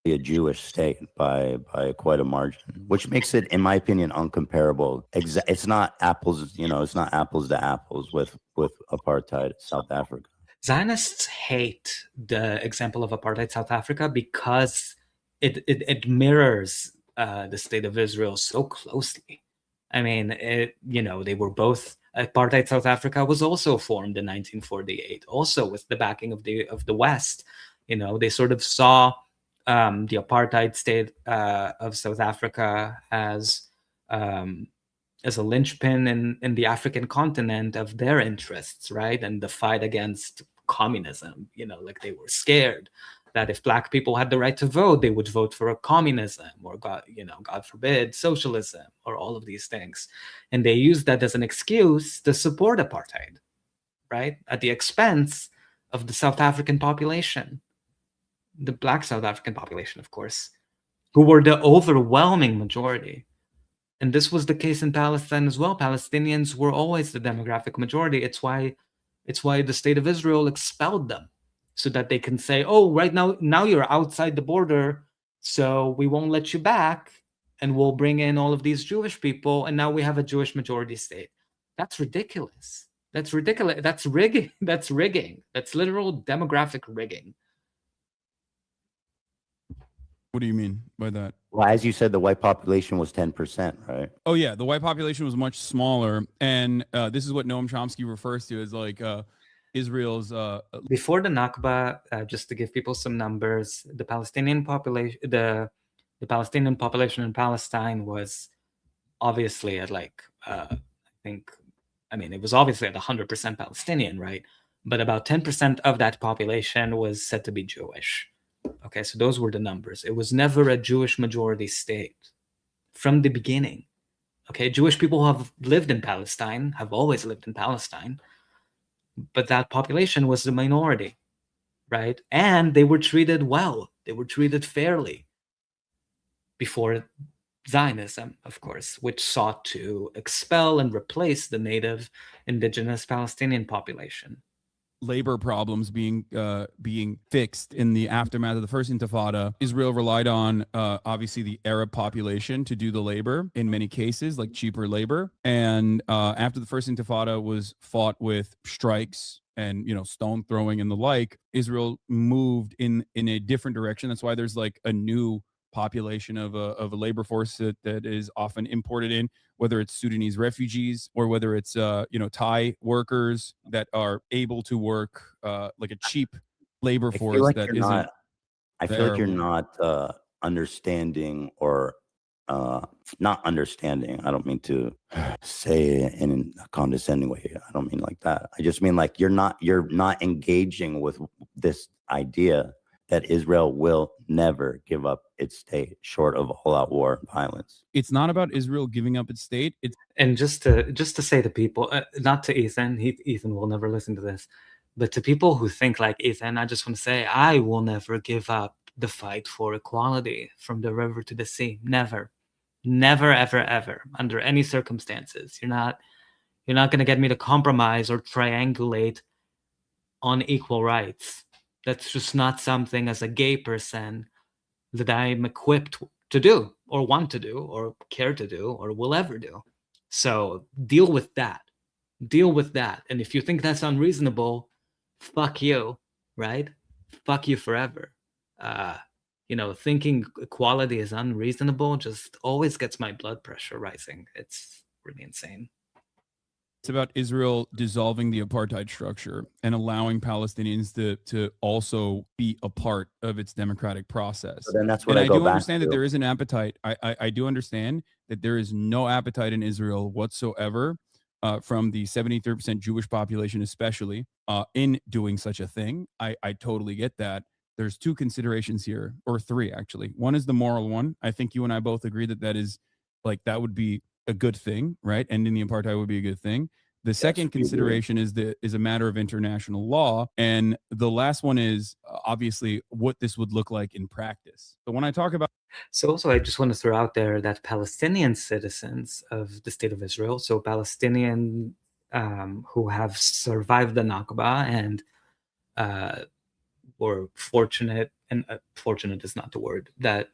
A Jewish state by quite a margin, which makes it, in my opinion, uncomparable. It's not apples, it's not apples to apples with apartheid South Africa. Zionists hate the example of apartheid South Africa because it mirrors the state of Israel so closely. I mean, they were both. Apartheid South Africa was also formed in 1948, also with the backing of the West. They sort of saw the apartheid state of South Africa as a linchpin in the African continent of their interests, right? And the fight against communism, they were scared that if Black people had the right to vote, they would vote for a communism or God forbid, socialism or all of these things. And they used that as an excuse to support apartheid, right? At the expense of the South African population. The Black South African population, of course, who were the overwhelming majority. And this was the case in Palestine as well. Palestinians were always the demographic majority. It's why the state of Israel expelled them, so that they can say, oh, right now you're outside the border, so we won't let you back, and we'll bring in all of these Jewish people, and now we have a Jewish majority state. That's ridiculous. That's ridiculous. That's rigging. That's rigging. That's literal demographic rigging. What do you mean by that? Well, as you said, the white population was 10%, right? Oh yeah, the white population was much smaller, and this is what Noam Chomsky refers to as Israel's. Before the Nakba, just to give people some numbers, the Palestinian population, the Palestinian population in Palestine was obviously at it was obviously at 100% Palestinian, right? But about 10% of that population was said to be Jewish. Okay, so those were the numbers. It was never a Jewish majority state from the beginning. Okay, Jewish people who have lived in Palestine have always lived in Palestine, but that population was the minority, right? And they were treated well. They were treated fairly before Zionism, of course, which sought to expel and replace the native indigenous Palestinian population. labor problems being fixed in the aftermath of the first Intifada, Israel relied on obviously the Arab population to do the labor in many cases, like cheaper labor. And after the first Intifada was fought with strikes and stone throwing and the like, Israel moved in a different direction. That's why there's like a new population of a labor force that is often imported in, whether it's Sudanese refugees or whether it's Thai workers that are able to work like a cheap labor force that isn't. I feel like you're not understanding or not understanding. I don't mean to say it in a condescending way. I don't mean like that. I just mean like you're not engaging with this idea that Israel will never give up its state short of all-out war and violence. It's not about Israel giving up its state. And just to say to people, not to Ethan, Ethan will never listen to this, but to people who think like Ethan, I just want to say, I will never give up the fight for equality from the river to the sea. Never, never, ever, ever, under any circumstances. You're not going to get me to compromise or triangulate on equal rights. That's just not something as a gay person that I'm equipped to do or want to do or care to do or will ever do. So deal with that. Deal with that. And if you think that's unreasonable, fuck you, right? Fuck you forever. Thinking equality is unreasonable just always gets my blood pressure rising. It's really insane. It's about Israel dissolving the apartheid structure and allowing Palestinians to also be a part of its democratic process. So then that's what and I do understand that there is an appetite. I do understand that there is no appetite in Israel whatsoever from the 73% Jewish population, especially in doing such a thing. I totally get that. There's two considerations here, or three actually. One is the moral one. I think you and I both agree that that would be a good thing, right? Ending the apartheid would be a good thing. The second consideration is a matter of international law. And the last one is obviously what this would look like in practice. But when I talk about... So also, I just want to throw out there that Palestinian citizens of the state of Israel, so Palestinian who have survived the Nakba and were fortunate, and fortunate is not the word, that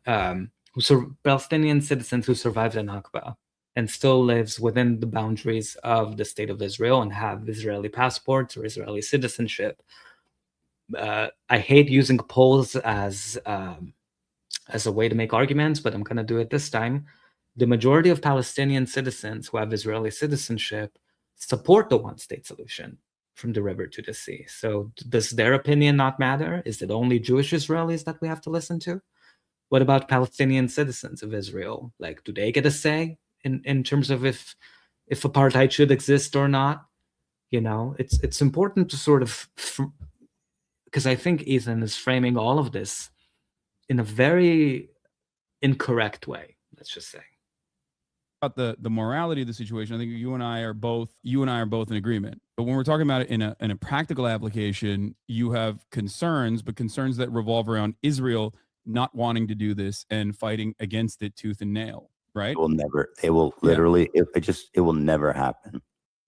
Palestinian citizens who survived the Nakba and still lives within the boundaries of the state of Israel and have Israeli passports or Israeli citizenship. I hate using polls as a way to make arguments, but I'm going to do it this time. The majority of Palestinian citizens who have Israeli citizenship support the one-state solution from the river to the sea. So does their opinion not matter? Is it only Jewish Israelis that we have to listen to? What about Palestinian citizens of Israel? Like, do they get a say in terms of if apartheid should exist or not? It's important to sort of, because I think Ethan is framing all of this in a very incorrect way, let's just say. About the morality of the situation, I think you and I are both in agreement. But when we're talking about it in a practical application, you have concerns, but concerns that revolve around Israel not wanting to do this and fighting against it tooth and nail, right? It will never happen.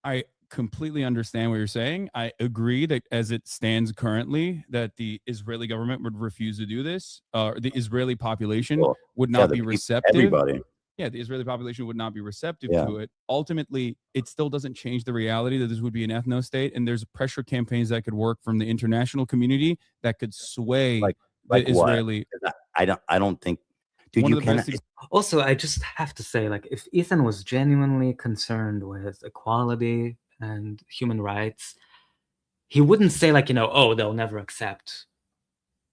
I completely understand what you're saying. I agree that as it stands currently, that the Israeli government would refuse to do this. The Israeli population would not be receptive. Everybody. Yeah, the Israeli population would not be receptive to it. Ultimately, it still doesn't change the reality that this would be an ethno-state, and there's pressure campaigns that could work from the international community that could sway the Israeli. I don't think. Dude, you cannot. Also, I just have to say, like, if Ethan was genuinely concerned with equality and human rights, he wouldn't say like, they'll never accept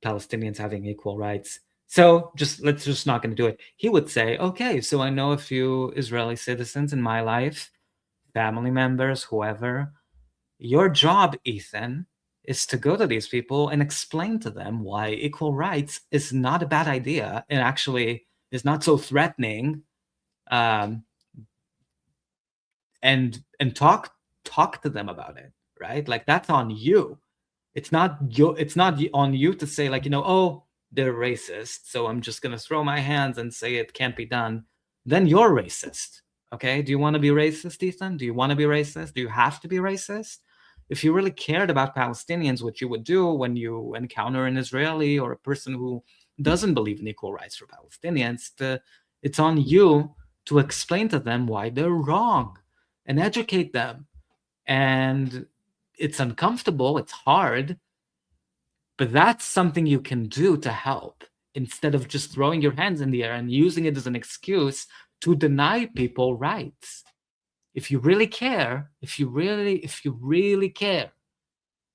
Palestinians having equal rights, so let's just not going to do it. He would say, okay, so I know a few Israeli citizens in my life, family members, whoever. Your job, Ethan, is to go to these people and explain to them why equal rights is not a bad idea and actually is not so threatening, and talk to them about it, right? Like, that's on you. It's not on you to say like, they're racist, so I'm just going to throw my hands and say it can't be done. Then you're racist. Okay? Do you want to be racist, Ethan? Do you want to be racist? Do you have to be racist? if you really cared about Palestinians, what you would do when you encounter an Israeli or a person who doesn't believe in equal rights for Palestinians, it's on you to explain to them why they're wrong and educate them. And it's uncomfortable, it's hard, but that's something you can do to help, instead of just throwing your hands in the air and using it as an excuse to deny people rights. If you really care, if you really care,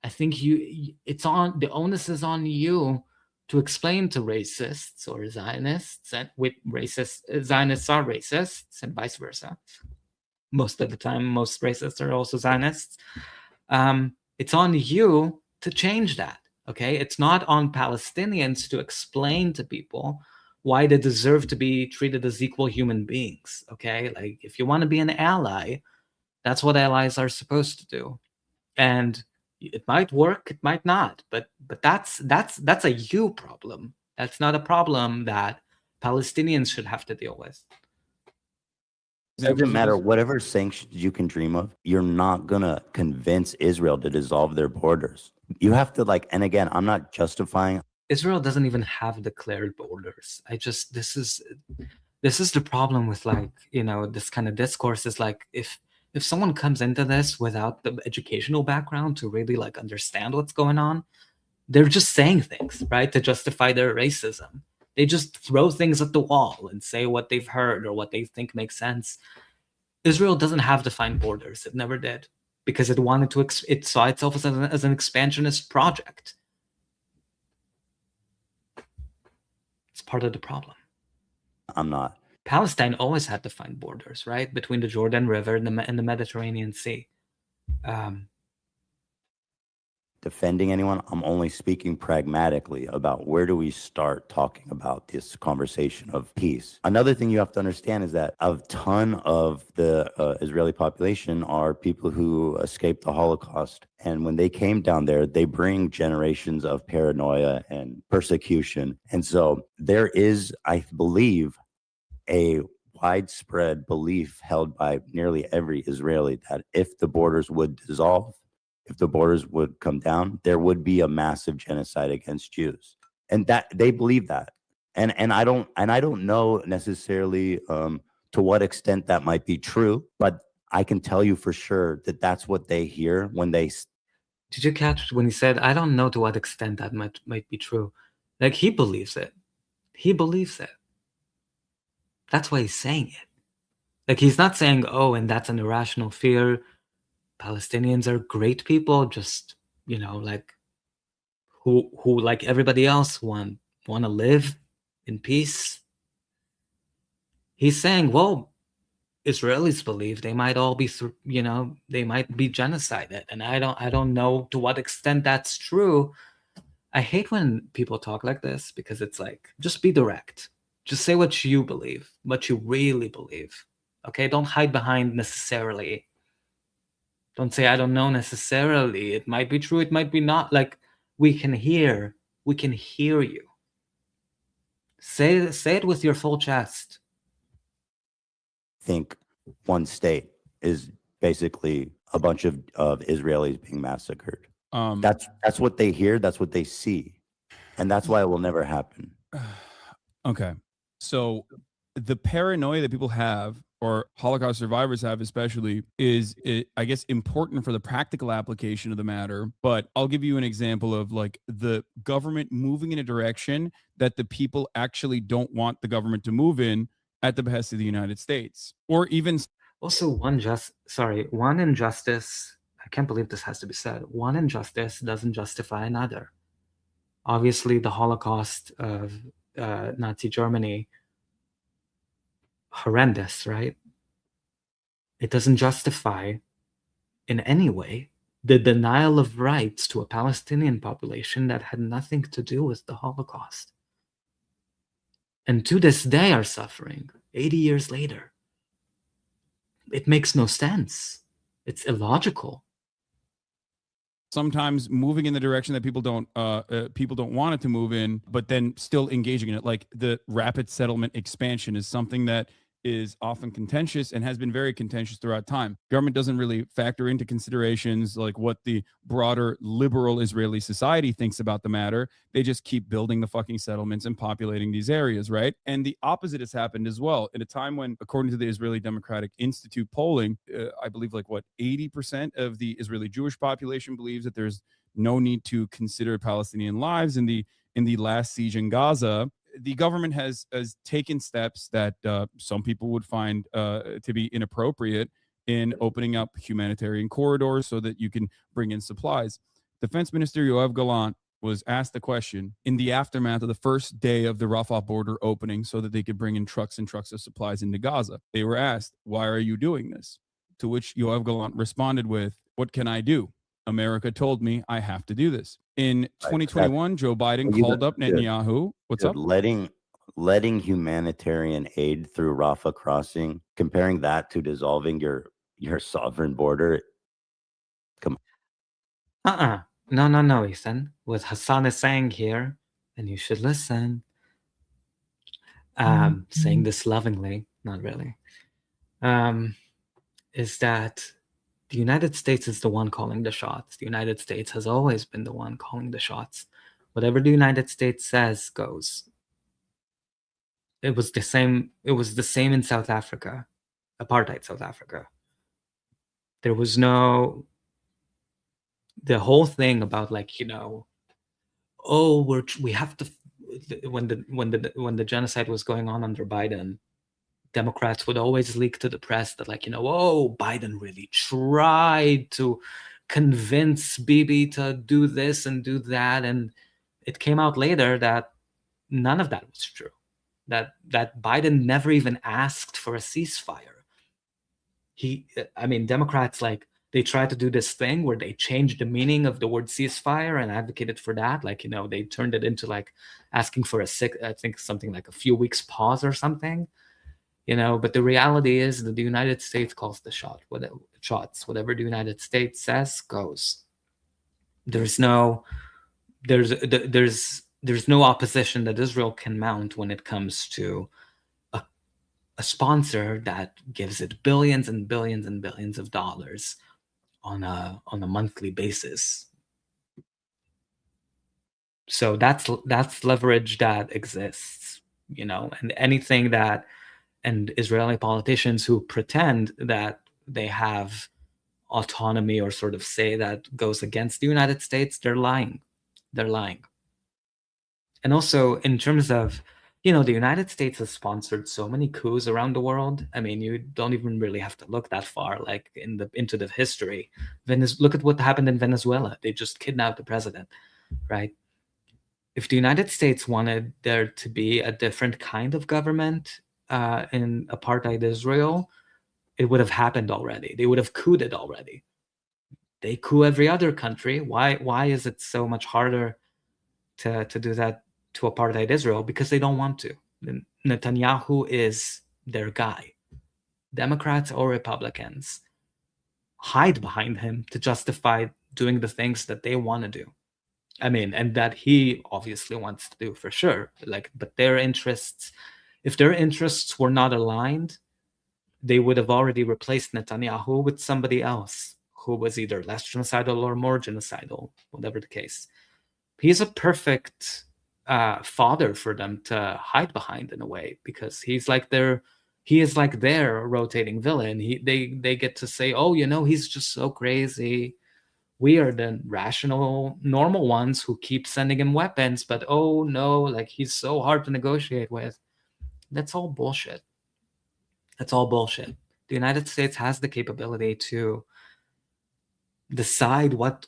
I think the onus is on you to explain to racists or Zionists, and with Zionists are racists and vice versa. Most of the time, most racists are also Zionists. It's on you to change that, okay? It's not on Palestinians to explain to people why they deserve to be treated as equal human beings, okay? Like, if you want to be an ally, that's what allies are supposed to do. And it might work, it might not, but that's a you problem. That's not a problem that Palestinians should have to deal with. It doesn't matter whatever sanctions you can dream of, you're not gonna convince Israel to dissolve their borders. You have to, like, and again, I'm not justifying. Israel doesn't even have declared borders. This is the problem with, like, this kind of discourse is like, if someone comes into this without the educational background to really, like, understand what's going on, they're just saying things, right, to justify their racism. They just throw things at the wall and say what they've heard or what they think makes sense. Israel doesn't have defined borders. It never did, because it wanted to. It saw itself as an expansionist project. It's part of the problem. I'm not. Palestine always had defined borders, right, between the Jordan River and the Mediterranean Sea. Defending anyone, I'm only speaking pragmatically about where do we start talking about this conversation of peace. Another thing you have to understand is that a ton of the Israeli population are people who escaped the Holocaust. And when they came down there, they bring generations of paranoia and persecution. And so there is, I believe, a widespread belief held by nearly every Israeli that if the borders would dissolve, if the borders would come down, there would be a massive genocide against Jews, and that they believe that. And I don't know necessarily to what extent that might be true, but I can tell you for sure that that's what they hear when they. Did you catch when he said, "I don't know to what extent that might be true"? Like, he believes it. He believes it. That's why he's saying it. Like, he's not saying, "Oh, and that's an irrational fear. Palestinians are great people, just, like, who like everybody else want to live in peace." He's saying, well, Israelis believe they might all be, they might be genocided, and I don't know to what extent that's true. I hate when people talk like this, because it's like, just be direct. Just say what you believe, what you really believe. Okay, don't hide behind necessarily. Don't say, I don't know necessarily. It might be true, it might be not. Like, we can hear you. Say it with your full chest. I think one state is basically a bunch of Israelis being massacred. That's what they hear, that's what they see. And that's why it will never happen. Okay. So the paranoia that people have, or Holocaust survivors have especially, is, I guess, important for the practical application of the matter. But I'll give you an example of, like, the government moving in a direction that the people actually don't want the government to move in at the behest of the United States. Or even also, one injustice, I can't believe this has to be said, one injustice doesn't justify another. Obviously, the Holocaust of Nazi Germany, horrendous, right? It doesn't justify in any way the denial of rights to a Palestinian population that had nothing to do with the Holocaust, and to this day are suffering 80 years later. It makes no sense. It's illogical. Sometimes moving in the direction that people don't want it to move in, but then still engaging in it. Like, the rapid settlement expansion is something that is often contentious and has been very contentious throughout time. Government doesn't really factor into considerations like what the broader liberal Israeli society thinks about the matter. They just keep building the fucking settlements and populating these areas, right? And the opposite has happened as well. At a time when, according to the Israeli Democratic Institute polling, I believe 80% of the Israeli Jewish population believes that there's no need to consider Palestinian lives in the last siege in Gaza. The government has taken steps that some people would find to be inappropriate in opening up humanitarian corridors so that you can bring in supplies. Defense Minister Yoav Gallant was asked the question in the aftermath of the first day of the Rafah border opening so that they could bring in trucks and trucks of supplies into Gaza. They were asked, why are you doing this? To which Yoav Gallant responded with, what can I do? America told me I have to do this. In 2021, Joe Biden called up Netanyahu. What's up? Letting humanitarian aid through Rafah crossing, comparing that to dissolving your sovereign border. Come on. No, Ethan. What Hasan is saying here, and you should listen, saying this lovingly, not really, is that the United States is the one calling the shots. The United States has always been the one calling the shots. Whatever the United States says goes. It was the same in South Africa, apartheid South Africa. There was the whole thing about we have to, when the genocide was going on under Biden, Democrats would always leak to the press that Biden really tried to convince Bibi to do this and do that, and it came out later that none of that was true. That Biden never even asked for a ceasefire. Democrats they tried to do this thing where they changed the meaning of the word ceasefire and advocated for that. They turned it into asking for a few weeks pause or something. But the reality is that the United States calls the shots. Whatever the United States says goes. There's no opposition that Israel can mount when it comes to a sponsor that gives it billions and billions and billions of dollars on a monthly basis. So that's leverage that exists, and anything that. And Israeli politicians who pretend that they have autonomy or sort of say that goes against the United States, they're lying. They're lying. And also, in terms of, the United States has sponsored so many coups around the world. You don't even really have to look that far, into the history. Look at what happened in Venezuela. They just kidnapped the president, right? If the United States wanted there to be a different kind of government, in apartheid Israel, it would have happened already. They would have couped it already. They coup every other country. Why is it so much harder to do that to apartheid Israel? Because they don't want to. Netanyahu is their guy. Democrats or Republicans hide behind him to justify doing the things that they want to do. And that he obviously wants to do for sure. But their interests. If their interests were not aligned, they would have already replaced Netanyahu with somebody else who was either less genocidal or more genocidal, whatever the case. He's a perfect fodder for them to hide behind in a way, because he is like their rotating villain. They get to say, he's just so crazy. We are the rational, normal ones who keep sending him weapons, but oh no, he's so hard to negotiate with. That's all bullshit. That's all bullshit. The United States has the capability to decide what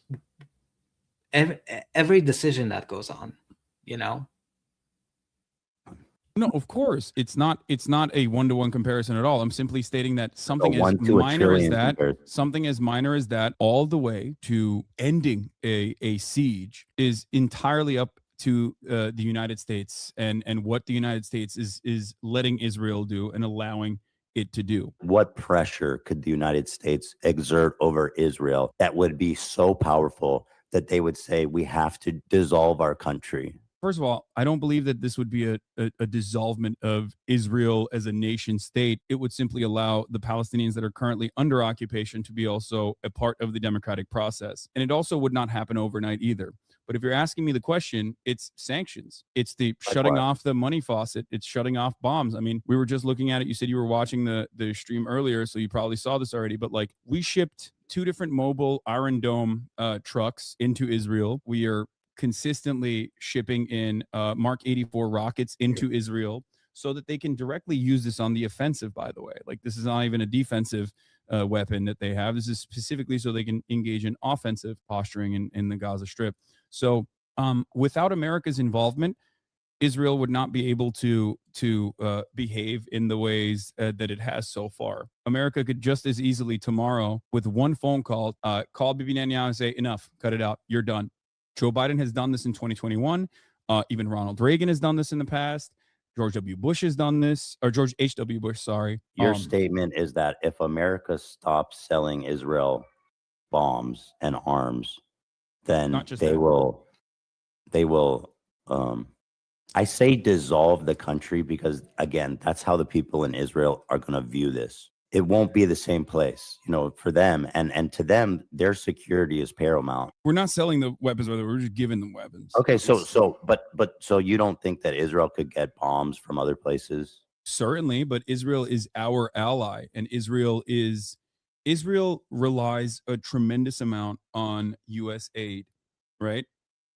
every decision that goes on, No, of course. It's not a one-to-one comparison at all. I'm simply stating that something as minor as that all the way to ending a siege is entirely up to the United States and what the United States is letting Israel do and allowing it to do. What pressure could the United States exert over Israel that would be so powerful that they would say we have to dissolve our country? First of all, I don't believe that this would be a dissolvement of Israel as a nation state. It would simply allow the Palestinians that are currently under occupation to be also a part of the democratic process. And it also would not happen overnight either. But if you're asking me the question, it's sanctions. It's the shutting off the money faucet. It's shutting off bombs. I mean, we were just looking at it. You said you were watching the stream earlier, so you probably saw this already. But like, we shipped 2 different mobile Iron Dome trucks into Israel. We are consistently shipping in Mark 84 rockets into Israel so that they can directly use this on the offensive, by the way. Like, this is not even a defensive weapon that they have. This is specifically so they can engage in offensive posturing in the Gaza Strip. So without America's involvement, Israel would not be able to behave in the ways that it has so far. America could just as easily tomorrow, with one phone call, call Bibi Netanyahu and say, enough, cut it out, you're done. Joe Biden has done this in 2021. Even Ronald Reagan has done this in the past. George W. Bush has done this, or George H.W. Bush, sorry. Your statement is that if America stops selling Israel bombs and arms, then they will, I say dissolve the country because, again, that's how the people in Israel are going to view this. It won't be the same place, you know, for them. And to them, their security is paramount. We're not selling the weapons, we're just giving them weapons. Okay, so you don't think that Israel could get bombs from other places? Certainly, but Israel is our ally, and Israel relies a tremendous amount on U.S. aid, right?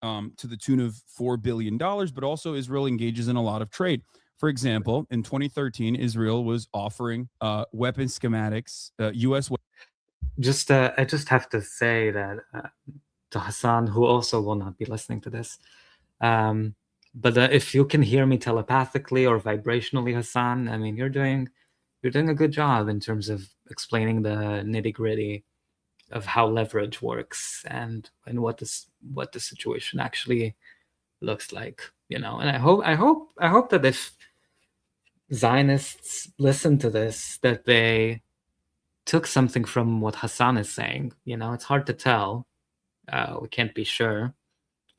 To the tune of $4 billion, but also Israel engages in a lot of trade. For example, in 2013, Israel was offering weapon schematics, U.S. I just have to say that to Hasan, who also will not be listening to this, but if you can hear me telepathically or vibrationally, Hasan, I mean, you're doing a good job in terms of explaining the nitty-gritty of how leverage works and what the situation actually looks like, you know. And I hope that if Zionists listen to this, that they took something from what Hasan is saying. You know, it's hard to tell. We can't be sure,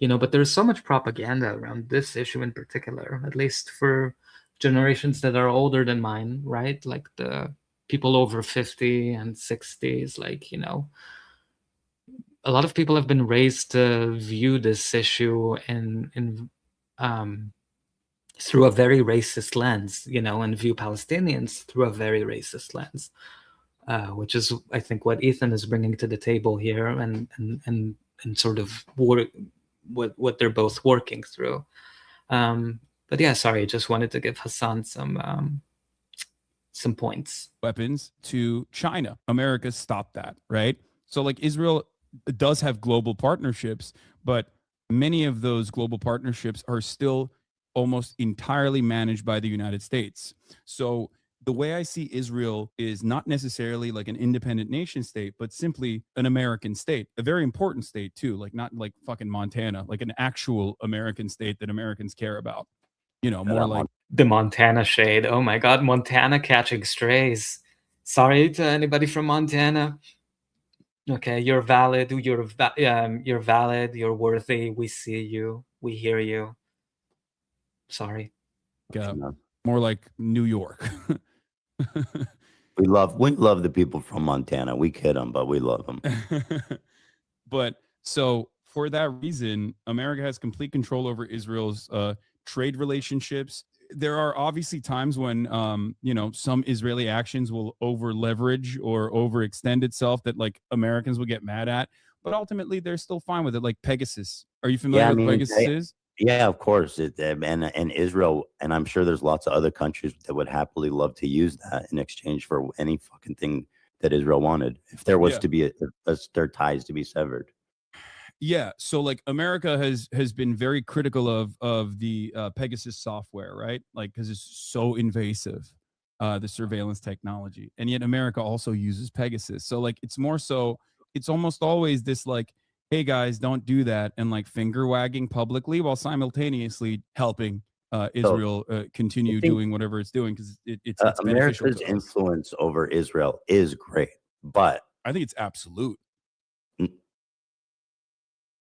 you know, but there's so much propaganda around this issue in particular, at least for generations that are older than mine, right? Like the people over 50 and 60s, like, you know, a lot of people have been raised to view this issue in through a very racist lens, you know, and view Palestinians through a very racist lens, which is, I think, what Ethan is bringing to the table here, and sort of what they're both working through. But yeah, sorry, just wanted to give Hasan some points. Weapons to China. America stopped that, right? So like Israel does have global partnerships, but many of those global partnerships are still almost entirely managed by the United States. So the way I see Israel is not necessarily like an independent nation state, but simply an American state, a very important state too, like not like fucking Montana, like an actual American state that Americans care about. You know, more like the Montana shade. Oh my God, Montana catching strays. Sorry to anybody from Montana. Okay, you're valid. You're valid. You're worthy. We see you. We hear you. Sorry. More like New York. We love the people from Montana. We kid them, but we love them. But so for that reason, America has complete control over Israel's trade relationships. There are obviously times when, you know, some Israeli actions will over leverage or overextend itself that like Americans will get mad at, but ultimately they're still fine with it. Like Pegasus. Are you familiar with Pegasus is? Yeah, of course. And Israel, and I'm sure there's lots of other countries that would happily love to use that in exchange for any fucking thing that Israel wanted, if there was to be their ties to be severed. Yeah, so like America has been very critical of the Pegasus software, right? Like because it's so invasive, the surveillance technology, and yet America also uses Pegasus. So like it's more so, it's almost always this like, hey guys, don't do that, and like finger wagging publicly while simultaneously helping Israel continue doing whatever it's doing because it's America's influence over Israel is great, but I think it's absolute.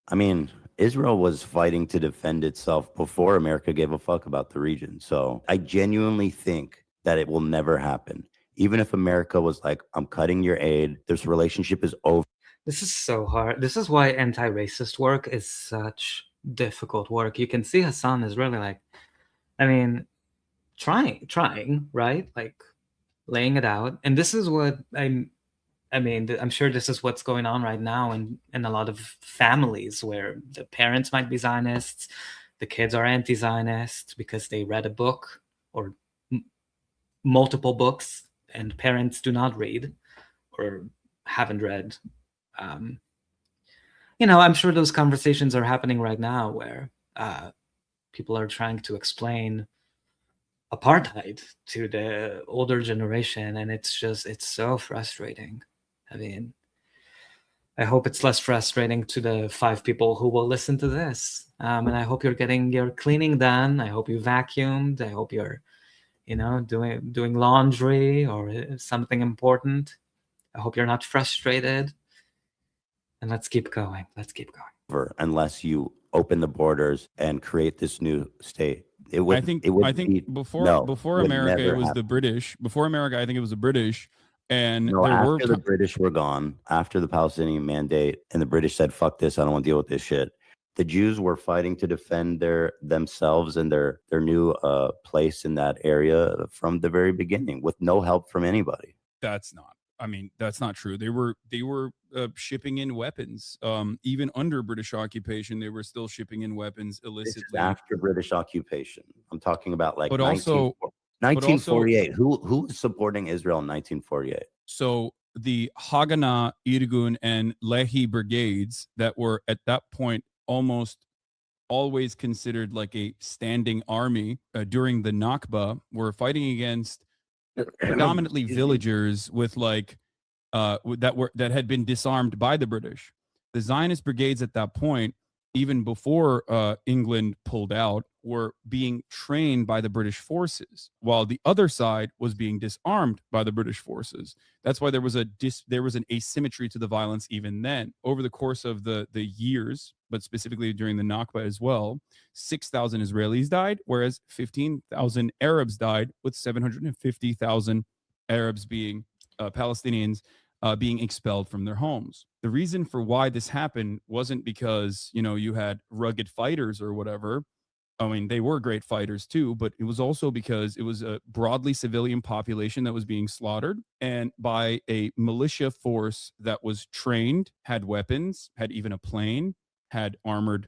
I mean, Israel was fighting to defend itself before America gave a fuck about the region. So I genuinely think that it will never happen. Even if America was like, I'm cutting your aid, this relationship is over. This is so hard. This is why anti-racist work is such difficult work. You can see Hasan is really like, I mean, trying, right? Like laying it out. And this is what I mean, I'm sure this is what's going on right now in a lot of families where the parents might be Zionists, the kids are anti-Zionists because they read a book or multiple books, and parents do not read or haven't read. I'm sure those conversations are happening right now where people are trying to explain apartheid to the older generation, and it's so frustrating. I mean, I hope it's less frustrating to the 5 people who will listen to this. And I hope you're getting your cleaning done. I hope you vacuumed. I hope you're, doing laundry or something important. I hope you're not frustrated. And let's keep going. Unless you open the borders and create this new state. I think before America it was the British. Before America, I think it was the British. And after the British were gone, after the Palestinian Mandate, and the British said, "Fuck this! I don't want to deal with this shit." The Jews were fighting to defend themselves and their new place in that area from the very beginning, with no help from anybody. That's not true. They were shipping in weapons. Even under British occupation, they were still shipping in weapons illicitly. This is after British occupation. I'm talking about like 1948. Who was supporting Israel in 1948? So the Haganah, Irgun, and Lehi brigades that were at that point almost always considered like a standing army during the Nakba were fighting against predominantly villagers with like that had been disarmed by the British. The Zionist brigades at that point, even before England pulled out, were being trained by the British forces, while the other side was being disarmed by the British forces. That's why there was an asymmetry to the violence even then. Over the course of the years, but specifically during the Nakba as well, 6,000 Israelis died, whereas 15,000 Arabs died, with 750,000 Arabs being Palestinians being expelled from their homes. The reason for why this happened wasn't because, you had rugged fighters or whatever. I mean, they were great fighters too, but it was also because it was a broadly civilian population that was being slaughtered, and by a militia force that was trained, had weapons, had even a plane, had armored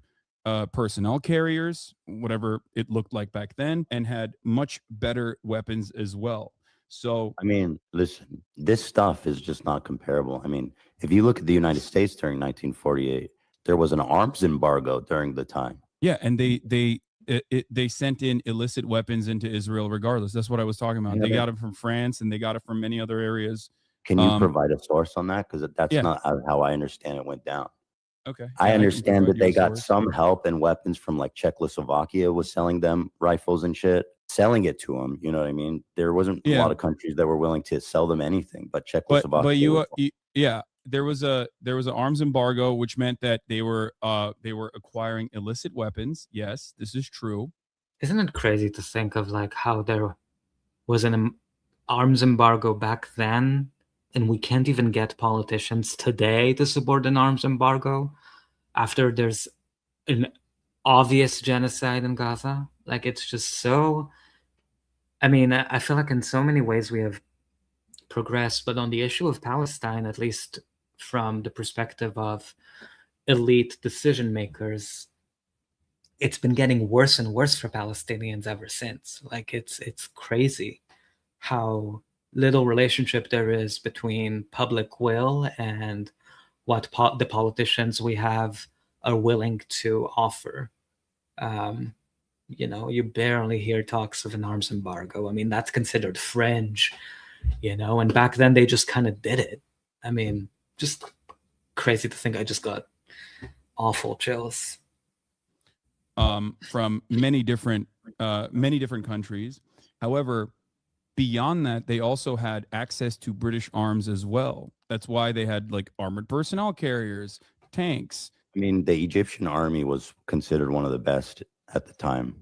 personnel carriers, whatever it looked like back then, and had much better weapons as well. So, I mean, listen, this stuff is just not comparable. I mean, if you look at the United States during 1948, there was an arms embargo during the time. Yeah, and they sent in illicit weapons into Israel regardless. That's what I was talking about. They got it from France, and they got it from many other areas. Can you provide a source on that? Because that's not how I understand it went down. Okay. I understand that they got some help and weapons from like Czechoslovakia was selling them rifles and shit, selling it to them. You know what I mean? There wasn't a lot of countries that were willing to sell them anything, but Czechoslovakia. There was an arms embargo, which meant that they were acquiring illicit weapons. Yes, this is true. Isn't it crazy to think of like how there was an arms embargo back then, and we can't even get politicians today to support an arms embargo after there's an obvious genocide in Gaza? Like, it's just so, I mean, I feel like in so many ways we have progressed, but on the issue of Palestine, at least from the perspective of elite decision makers, it's been getting worse and worse for Palestinians ever since. Like, it's crazy how little relationship there is between public will and what the politicians we have are willing to offer. You barely hear talks of an arms embargo. I mean, that's considered fringe, and back then they just kind of did it. I mean, just crazy to think. I just got awful chills. From many different countries. However, beyond that, they also had access to British arms as well. That's why they had like armored personnel carriers, tanks, I mean, the Egyptian army was considered one of the best at the time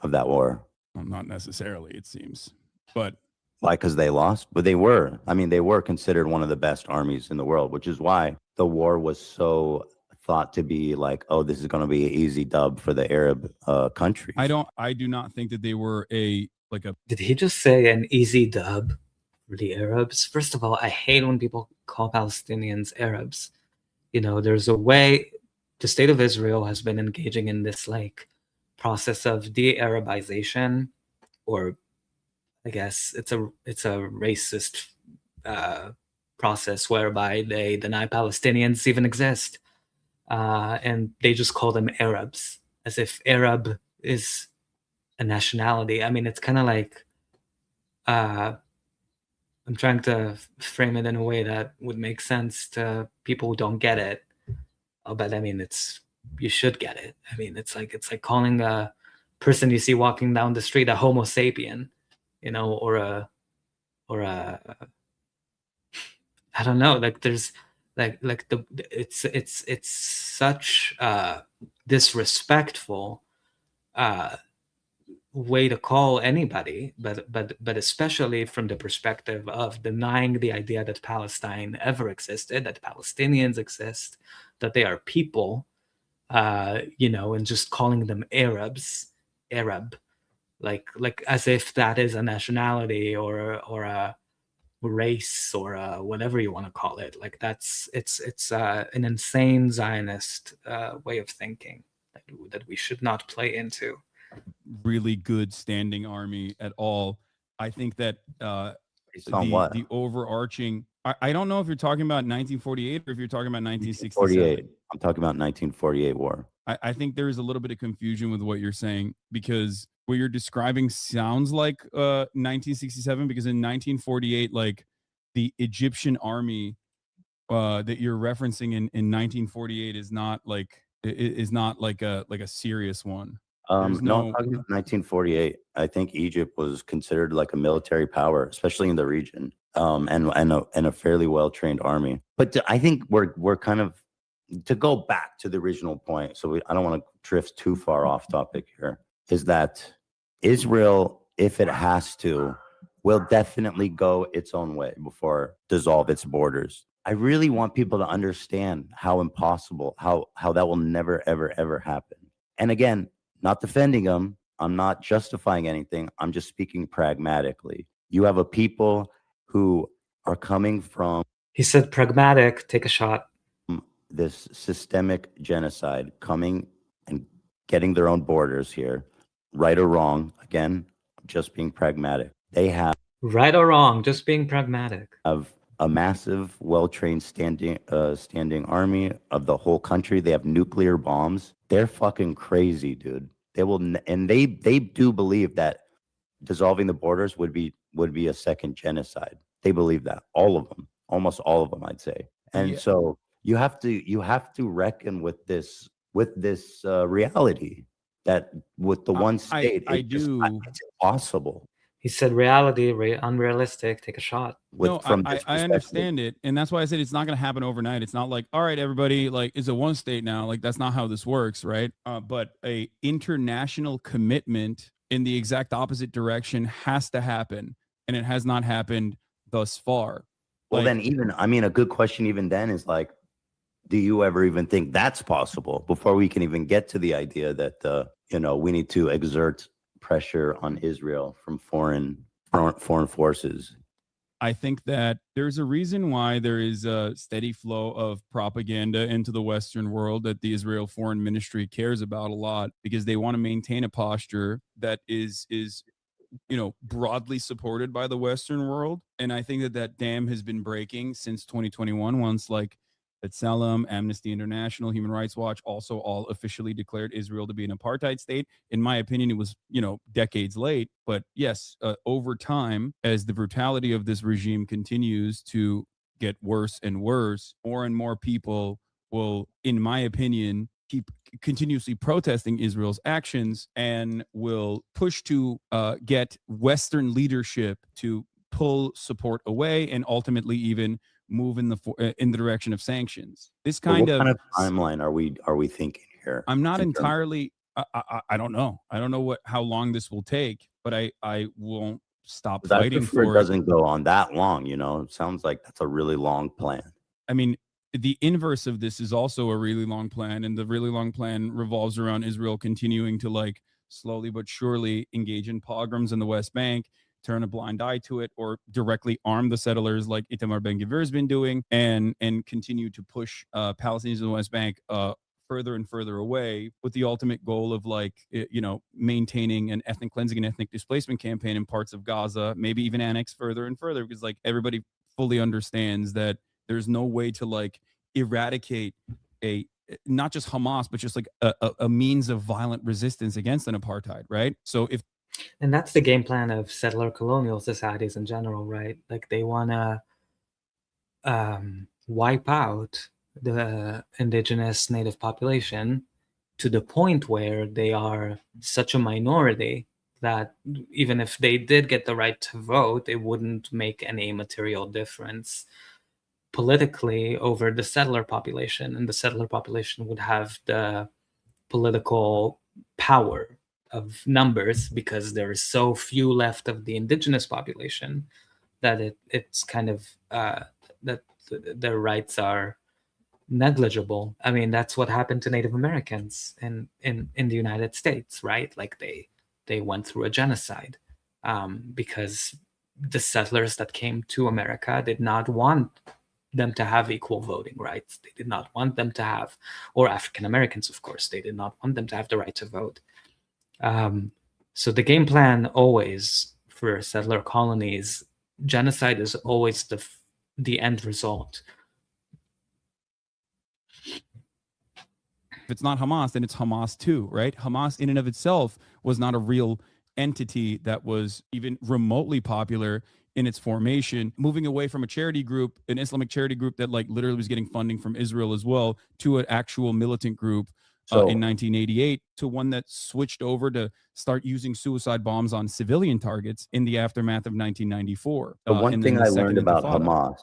of that war. Well, not necessarily, it seems, but Why? Because they lost, but they were. I mean, they were considered one of the best armies in the world, which is why the war was so thought to be like, oh, this is going to be an easy dub for the Arab countries. I do not think that they were like a. Did he just say an easy dub for the Arabs? First of all, I hate when people call Palestinians Arabs. You know, there's a way the state of Israel has been engaging in this like process of de-Arabization, or I guess it's a racist process whereby they deny Palestinians even exist, and they just call them Arabs, as if Arab is a nationality. I mean, it's kind of like I'm trying to frame it in a way that would make sense to people who don't get it. But I mean, you should get it. I mean, it's like calling a person you see walking down the street a Homo sapien, you know, or a I don't know. Like there's it's such disrespectful way to call anybody, but especially from the perspective of denying the idea that Palestine ever existed, that Palestinians exist, that they are people, you know, and just calling them Arab, like as if that is a nationality or a race or whatever you want to call it. Like it's an insane Zionist way of thinking that we should not play into. Really good standing army at all. I think that the overarching, I don't know if you're talking about 1948 or if you're talking about 1967. I'm talking about 1948 war. I think there is a little bit of confusion with what you're saying, because what you're describing sounds like 1967, because in 1948, like the Egyptian army that you're referencing in 1948 is not like a serious one. No, I'm talking about 1948. I think Egypt was considered like a military power, especially in the region, and a fairly well trained army. But I think we're kind of, to go back to the original point. So I don't want to drift too far off topic here. Is that Israel, if it has to, will definitely go its own way before dissolve its borders. I really want people to understand how impossible, how that will never ever happen. And again, not defending them. I'm not justifying anything. I'm just speaking pragmatically. You have a people who are coming from... He said pragmatic, take a shot. This systemic genocide, coming and getting their own borders here, right or wrong. Again, just being pragmatic. They have... Right or wrong, just being pragmatic. Of a massive, well-trained standing army of the whole country. They have nuclear bombs. They're fucking crazy, dude. They will, and they do believe that dissolving the borders would be a second genocide. They believe that, all of them, almost all of them, I'd say. And so you have to reckon with this reality that with the one state, it's impossible. He said reality, unrealistic, take a shot. I understand it. And that's why I said it's not going to happen overnight. It's not like, all right, everybody, like, it's a one state now. Like, that's not how this works, right? But a international commitment in the exact opposite direction has to happen. And it has not happened thus far. Well, then a good question even then is like, do you ever even think that's possible before we can even get to the idea that, we need to exert pressure on Israel from foreign forces? I think that there's a reason why there is a steady flow of propaganda into the Western world that the Israel Foreign Ministry cares about a lot, because they want to maintain a posture that is broadly supported by the Western world. And I think that dam has been breaking since 2021, once like B'Tselem, Amnesty International, Human Rights Watch also all officially declared Israel to be an apartheid state. In my opinion, it was, decades late. But yes, over time, as the brutality of this regime continues to get worse and worse, more and more people will, in my opinion, keep continuously protesting Israel's actions and will push to get Western leadership to pull support away and ultimately even move in the direction of sanctions. This But kind what of kind of timeline are we thinking here? I'm not in terms- entirely. I don't know. I don't know how long this will take, but I won't stop 'Cause I fighting prefer for it doesn't go on that long. You know, it sounds like that's a really long plan. I mean, the inverse of this is also a really long plan, and the really long plan revolves around Israel continuing to like slowly but surely engage in pogroms in the West Bank, turn a blind eye to it, or directly arm the settlers like Itamar Ben-Gvir has been doing, and continue to push Palestinians in the West Bank further and further away, with the ultimate goal of like maintaining an ethnic cleansing and ethnic displacement campaign in parts of Gaza, maybe even annex further and further, because like everybody fully understands that there's no way to like eradicate not just Hamas, but just like a means of violent resistance against an apartheid, right? So and that's the game plan of settler colonial societies in general, right? Like they want to wipe out the indigenous native population to the point where they are such a minority that even if they did get the right to vote, it wouldn't make any material difference politically over the settler population, and the settler population would have the political power of numbers because there is so few left of the indigenous population that it's kind of that their rights are negligible. I mean, that's what happened to Native Americans in the United States, right? Like they went through a genocide because the settlers that came to America did not want them to have equal voting rights. They did not want them to have, or African Americans, of course, they did not want them to have the right to vote. So the game plan always for settler colonies, genocide is always the end result. If it's not Hamas, then it's Hamas too, right? Hamas in and of itself was not a real entity that was even remotely popular in its formation, moving away from a charity group, an Islamic charity group that like literally was getting funding from Israel as well, to an actual militant group in 1988, to one that switched over to start using suicide bombs on civilian targets in the aftermath of 1994. The one thing I learned about Hamas,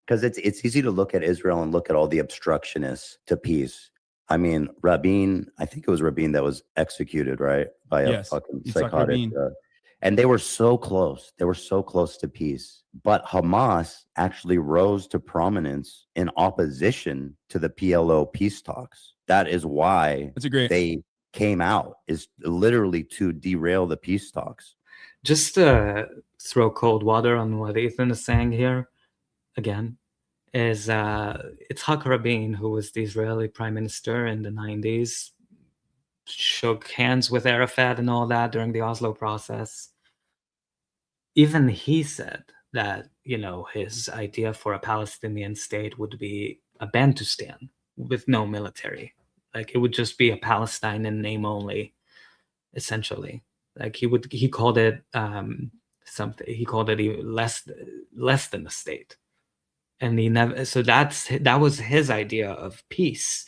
because it's easy to look at Israel and look at all the obstructionists to peace. I mean, Rabin, I think it was Rabin that was executed, right? By a fucking psychotic. And they were so close. They were so close to peace. But Hamas actually rose to prominence in opposition to the PLO peace talks. That is why they came out, is literally to derail the peace talks. Just to throw cold water on what Ethan is saying here, again, is Itzhak Rabin, who was the Israeli prime minister in the 90s, shook hands with Arafat and all that during the Oslo process. Even he said that, his idea for a Palestinian state would be a Bantustan with no military. Like it would just be a Palestine in name only, essentially. Like he called it something. He called it less than a state. And he never. So that was his idea of peace.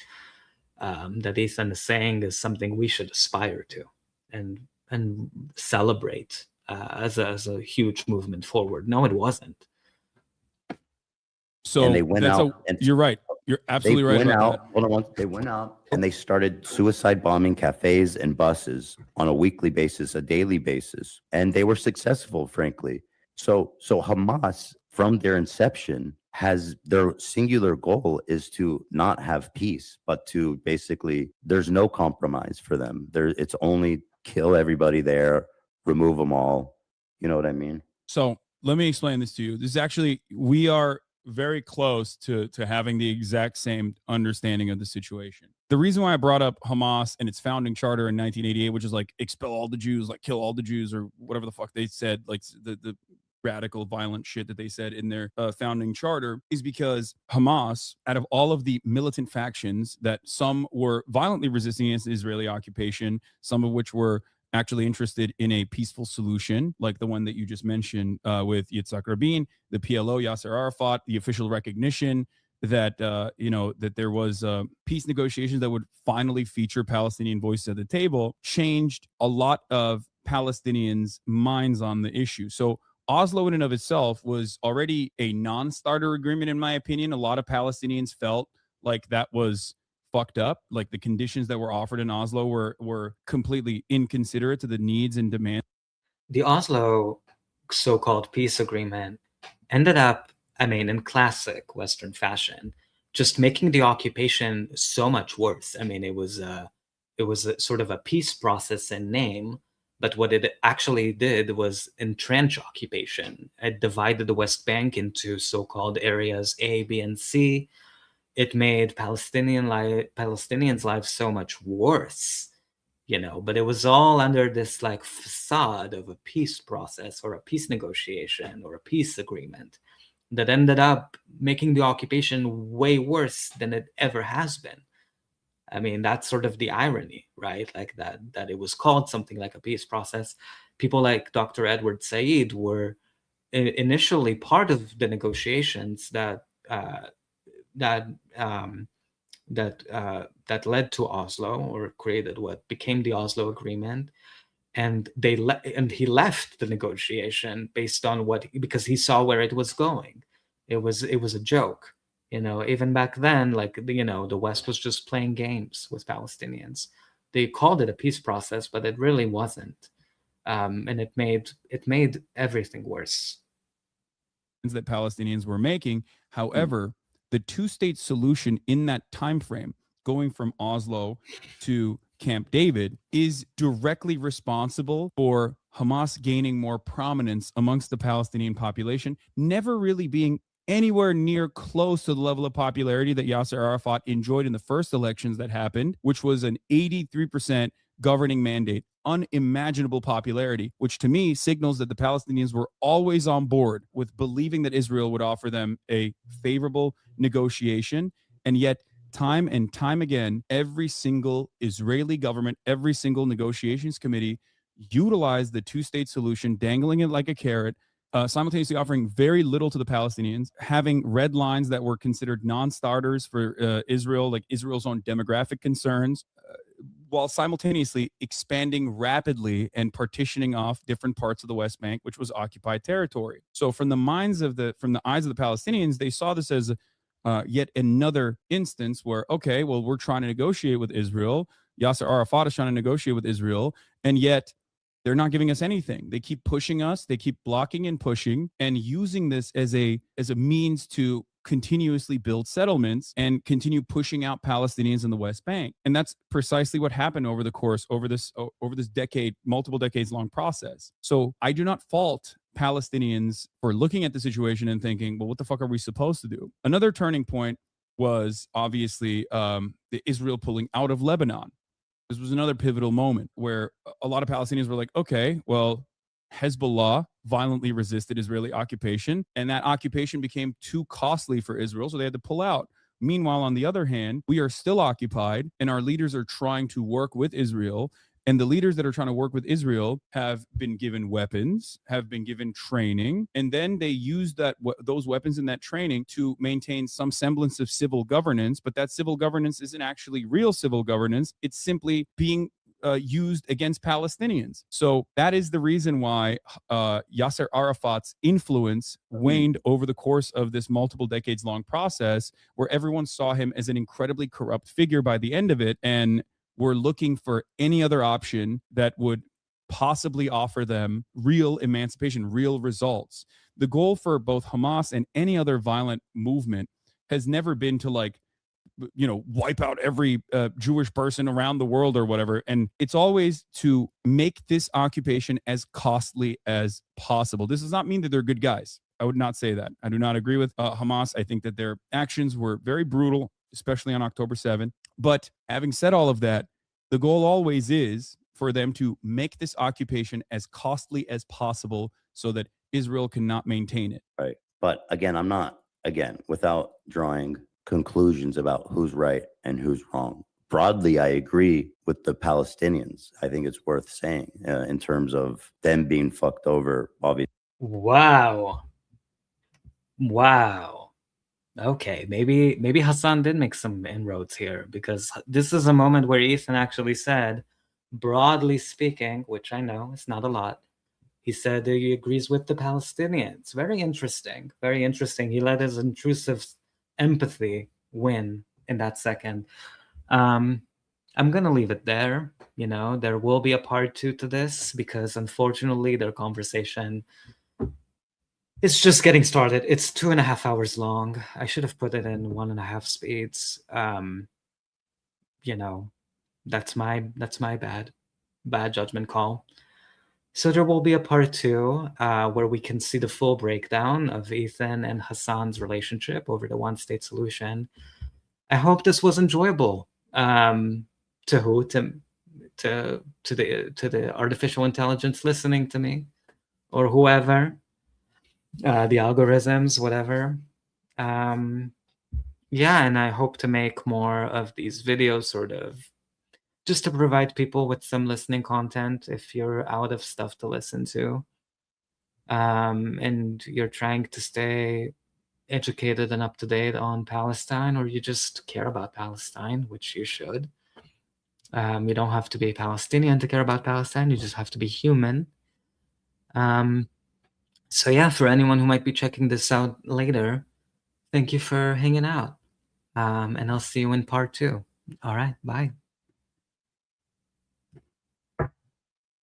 That Ethan is saying is something we should aspire to, and celebrate as a huge movement forward. No, it wasn't. So and they went out. You're right. You're absolutely right about that. They went out and they started suicide bombing cafes and buses on a weekly basis, a daily basis, and they were successful, frankly. So Hamas, from their inception, has their singular goal is to not have peace, but to basically, there's no compromise for them. It's only kill everybody there, remove them all. You know what I mean? So let me explain this to you. This is actually, we are very close to having the exact same understanding of the situation. The reason why I brought up Hamas and its founding charter in 1988, which is like expel all the Jews, like kill all the Jews, or whatever the fuck they said, like the radical violent shit that they said in their founding charter, is because Hamas, out of all of the militant factions that some were violently resisting against the Israeli occupation, some of which were actually interested in a peaceful solution, like the one that you just mentioned with Yitzhak Rabin, the PLO, Yasser Arafat, the official recognition that that there was peace negotiations that would finally feature Palestinian voices at the table, changed a lot of Palestinians' minds on the issue. So Oslo in and of itself was already a non-starter agreement, in my opinion. A lot of Palestinians felt like that was fucked up. Like the conditions that were offered in Oslo were completely inconsiderate to the needs and demands. The Oslo so-called peace agreement ended up, I mean, in classic Western fashion, just making the occupation so much worse. I mean, it was a sort of a peace process in name, but what it actually did was entrench occupation. It divided the West Bank into so-called areas A, B, and C. It made Palestinians' lives so much worse, but it was all under this like facade of a peace process or a peace negotiation or a peace agreement that ended up making the occupation way worse than it ever has been. I mean, that's sort of the irony, right? Like that it was called something like a peace process. People like Dr. Edward Said were initially part of the negotiations that that um, that led to Oslo, or created what became the Oslo Agreement. And he left the negotiation based on because he saw where it was going. It was a joke, even back then. Like the West was just playing games with Palestinians. They called it a peace process, but it really wasn't, and it made everything worse. That Palestinians were making. However, the two-state solution in that time frame, going from Oslo to Camp David, is directly responsible for Hamas gaining more prominence amongst the Palestinian population, never really being anywhere near close to the level of popularity that Yasser Arafat enjoyed in the first elections that happened, which was an 83% governing mandate, unimaginable popularity, which to me signals that the Palestinians were always on board with believing that Israel would offer them a favorable negotiation. And yet, time and time again, every single Israeli government, every single negotiations committee utilized the two-state solution, dangling it like a carrot, simultaneously offering very little to the Palestinians, having red lines that were considered non-starters for Israel, like Israel's own demographic concerns, while simultaneously expanding rapidly and partitioning off different parts of the West Bank, which was occupied territory. So from the eyes of the Palestinians, they saw this as yet another instance where, okay, well, we're trying to negotiate with Israel. Yasser Arafat is trying to negotiate with Israel, and yet they're not giving us anything. They keep pushing us. They keep blocking and pushing and using this as a means to continuously build settlements and continue pushing out Palestinians in the West Bank. And that's precisely what happened over this decade, multiple decades long process. So I do not fault Palestinians for looking at the situation and thinking, well, what the fuck are we supposed to do? Another turning point was obviously the Israel pulling out of Lebanon. This was another pivotal moment where a lot of Palestinians were like, okay, well, Hezbollah violently resisted Israeli occupation, and that occupation became too costly for Israel, so they had to pull out. Meanwhile, on the other hand, we are still occupied, and our leaders are trying to work with Israel. And the leaders that are trying to work with Israel have been given weapons, have been given training, and then they use those weapons and that training to maintain some semblance of civil governance. But that civil governance isn't actually real civil governance. It's simply being used against Palestinians. So that is the reason why Yasser Arafat's influence waned over the course of this multiple decades long process, where everyone saw him as an incredibly corrupt figure by the end of it, and were looking for any other option that would possibly offer them real emancipation, real results. The goal for both Hamas and any other violent movement has never been to wipe out every Jewish person around the world or whatever. And it's always to make this occupation as costly as possible. This does not mean that they're good guys. I would not say that. I do not agree with Hamas. I think that their actions were very brutal, especially on October 7th. But having said all of that, the goal always is for them to make this occupation as costly as possible so that Israel cannot maintain it. Right. But again, without drawing conclusions about who's right and who's wrong. Broadly, I agree with the Palestinians. I think it's worth saying in terms of them being fucked over, obviously. Wow. Okay, maybe Hasan did make some inroads here, because this is a moment where Ethan actually said, broadly speaking, which I know is not a lot, He said he agrees with the Palestinians. Very interesting. Very interesting. He let his intrusive empathy win in that second. I'm going to leave it there. There will be a part 2 to this because unfortunately their conversation is just getting started. It's 2.5 hours long. I should have put it in 1.5 speeds. That's my bad judgment call. So there will be a part 2 where we can see the full breakdown of Ethan and Hasan's relationship over the one-state solution. I hope this was enjoyable. To who? To the artificial intelligence listening to me, or whoever, the algorithms, whatever. Yeah, and I hope to make more of these videos, sort of just to provide people with some listening content if you're out of stuff to listen to, and you're trying to stay educated and up to date on Palestine, or you just care about Palestine, which you should. You don't have to be Palestinian to care about Palestine. You just have to be human. So yeah, for anyone who might be checking this out later, thank you for hanging out. And I'll see you in part 2. All right, bye.